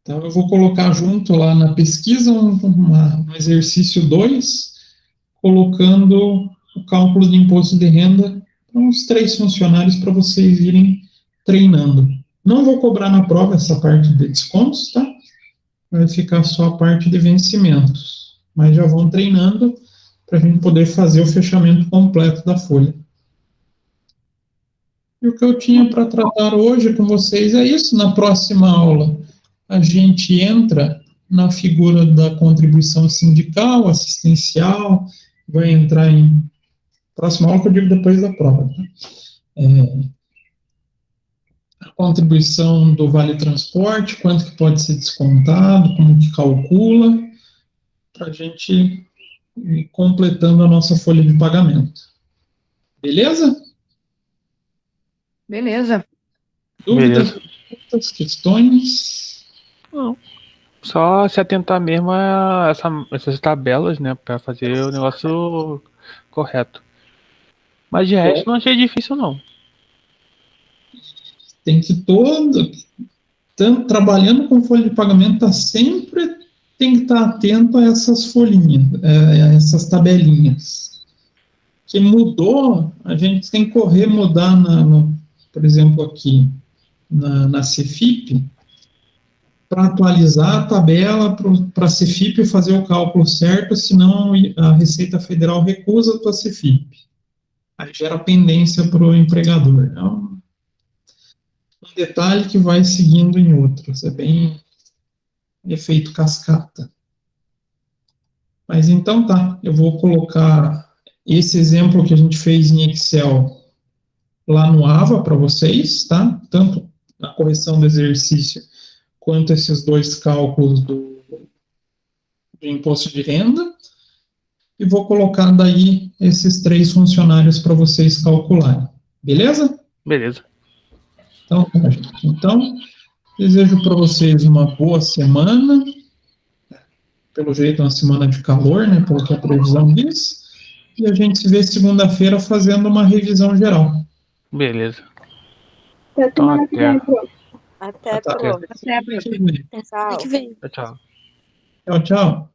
Então, eu vou colocar junto lá na pesquisa um exercício 2, colocando o cálculo de imposto de renda para uns 3 funcionários para vocês irem treinando. Não vou cobrar na prova essa parte de descontos, tá? Vai ficar só a parte de vencimentos. Mas já vão treinando para a gente poder fazer o fechamento completo da folha. E o que eu tinha para tratar hoje com vocês é isso. Na próxima aula, a gente entra na figura da contribuição sindical, assistencial, vai entrar em próxima aula que eu digo depois da prova. Né? A contribuição do Vale Transporte, quanto que pode ser descontado, como que calcula, para a gente ir completando a nossa folha de pagamento. Beleza? Beleza. Dúvidas, Beleza. perguntas, questões? Não. Só se atentar mesmo a essas tabelas, né? Pra fazer o negócio correto. Mas de resto não achei difícil, não. Tem que trabalhando com folha de pagamento, tem que estar atento a essas folhinhas, a essas tabelinhas. Que mudou, a gente tem que correr mudar, por exemplo, aqui na Cefip, para atualizar a tabela para a Cefip fazer o cálculo certo, senão a Receita Federal recusa a tua Cefip. Aí gera pendência para o empregador. É um detalhe que vai seguindo em outros, é bem efeito cascata. Mas então tá, eu vou colocar esse exemplo que a gente fez em Excel lá no AVA para vocês, tá? Tanto a correção do exercício quanto esses 2 cálculos do imposto de renda. E vou colocar daí esses 3 funcionários para vocês calcularem. Beleza? Beleza. Então, tá, gente. Então, desejo para vocês uma boa semana. Pelo jeito, uma semana de calor, né? Pelo que a previsão diz. E a gente se vê segunda-feira fazendo uma revisão geral. Beleza. Até Então, semana que vem, prof. Até, Tá. prof. Até a próxima. Tchau. Que vem. Tchau. Tchau, tchau.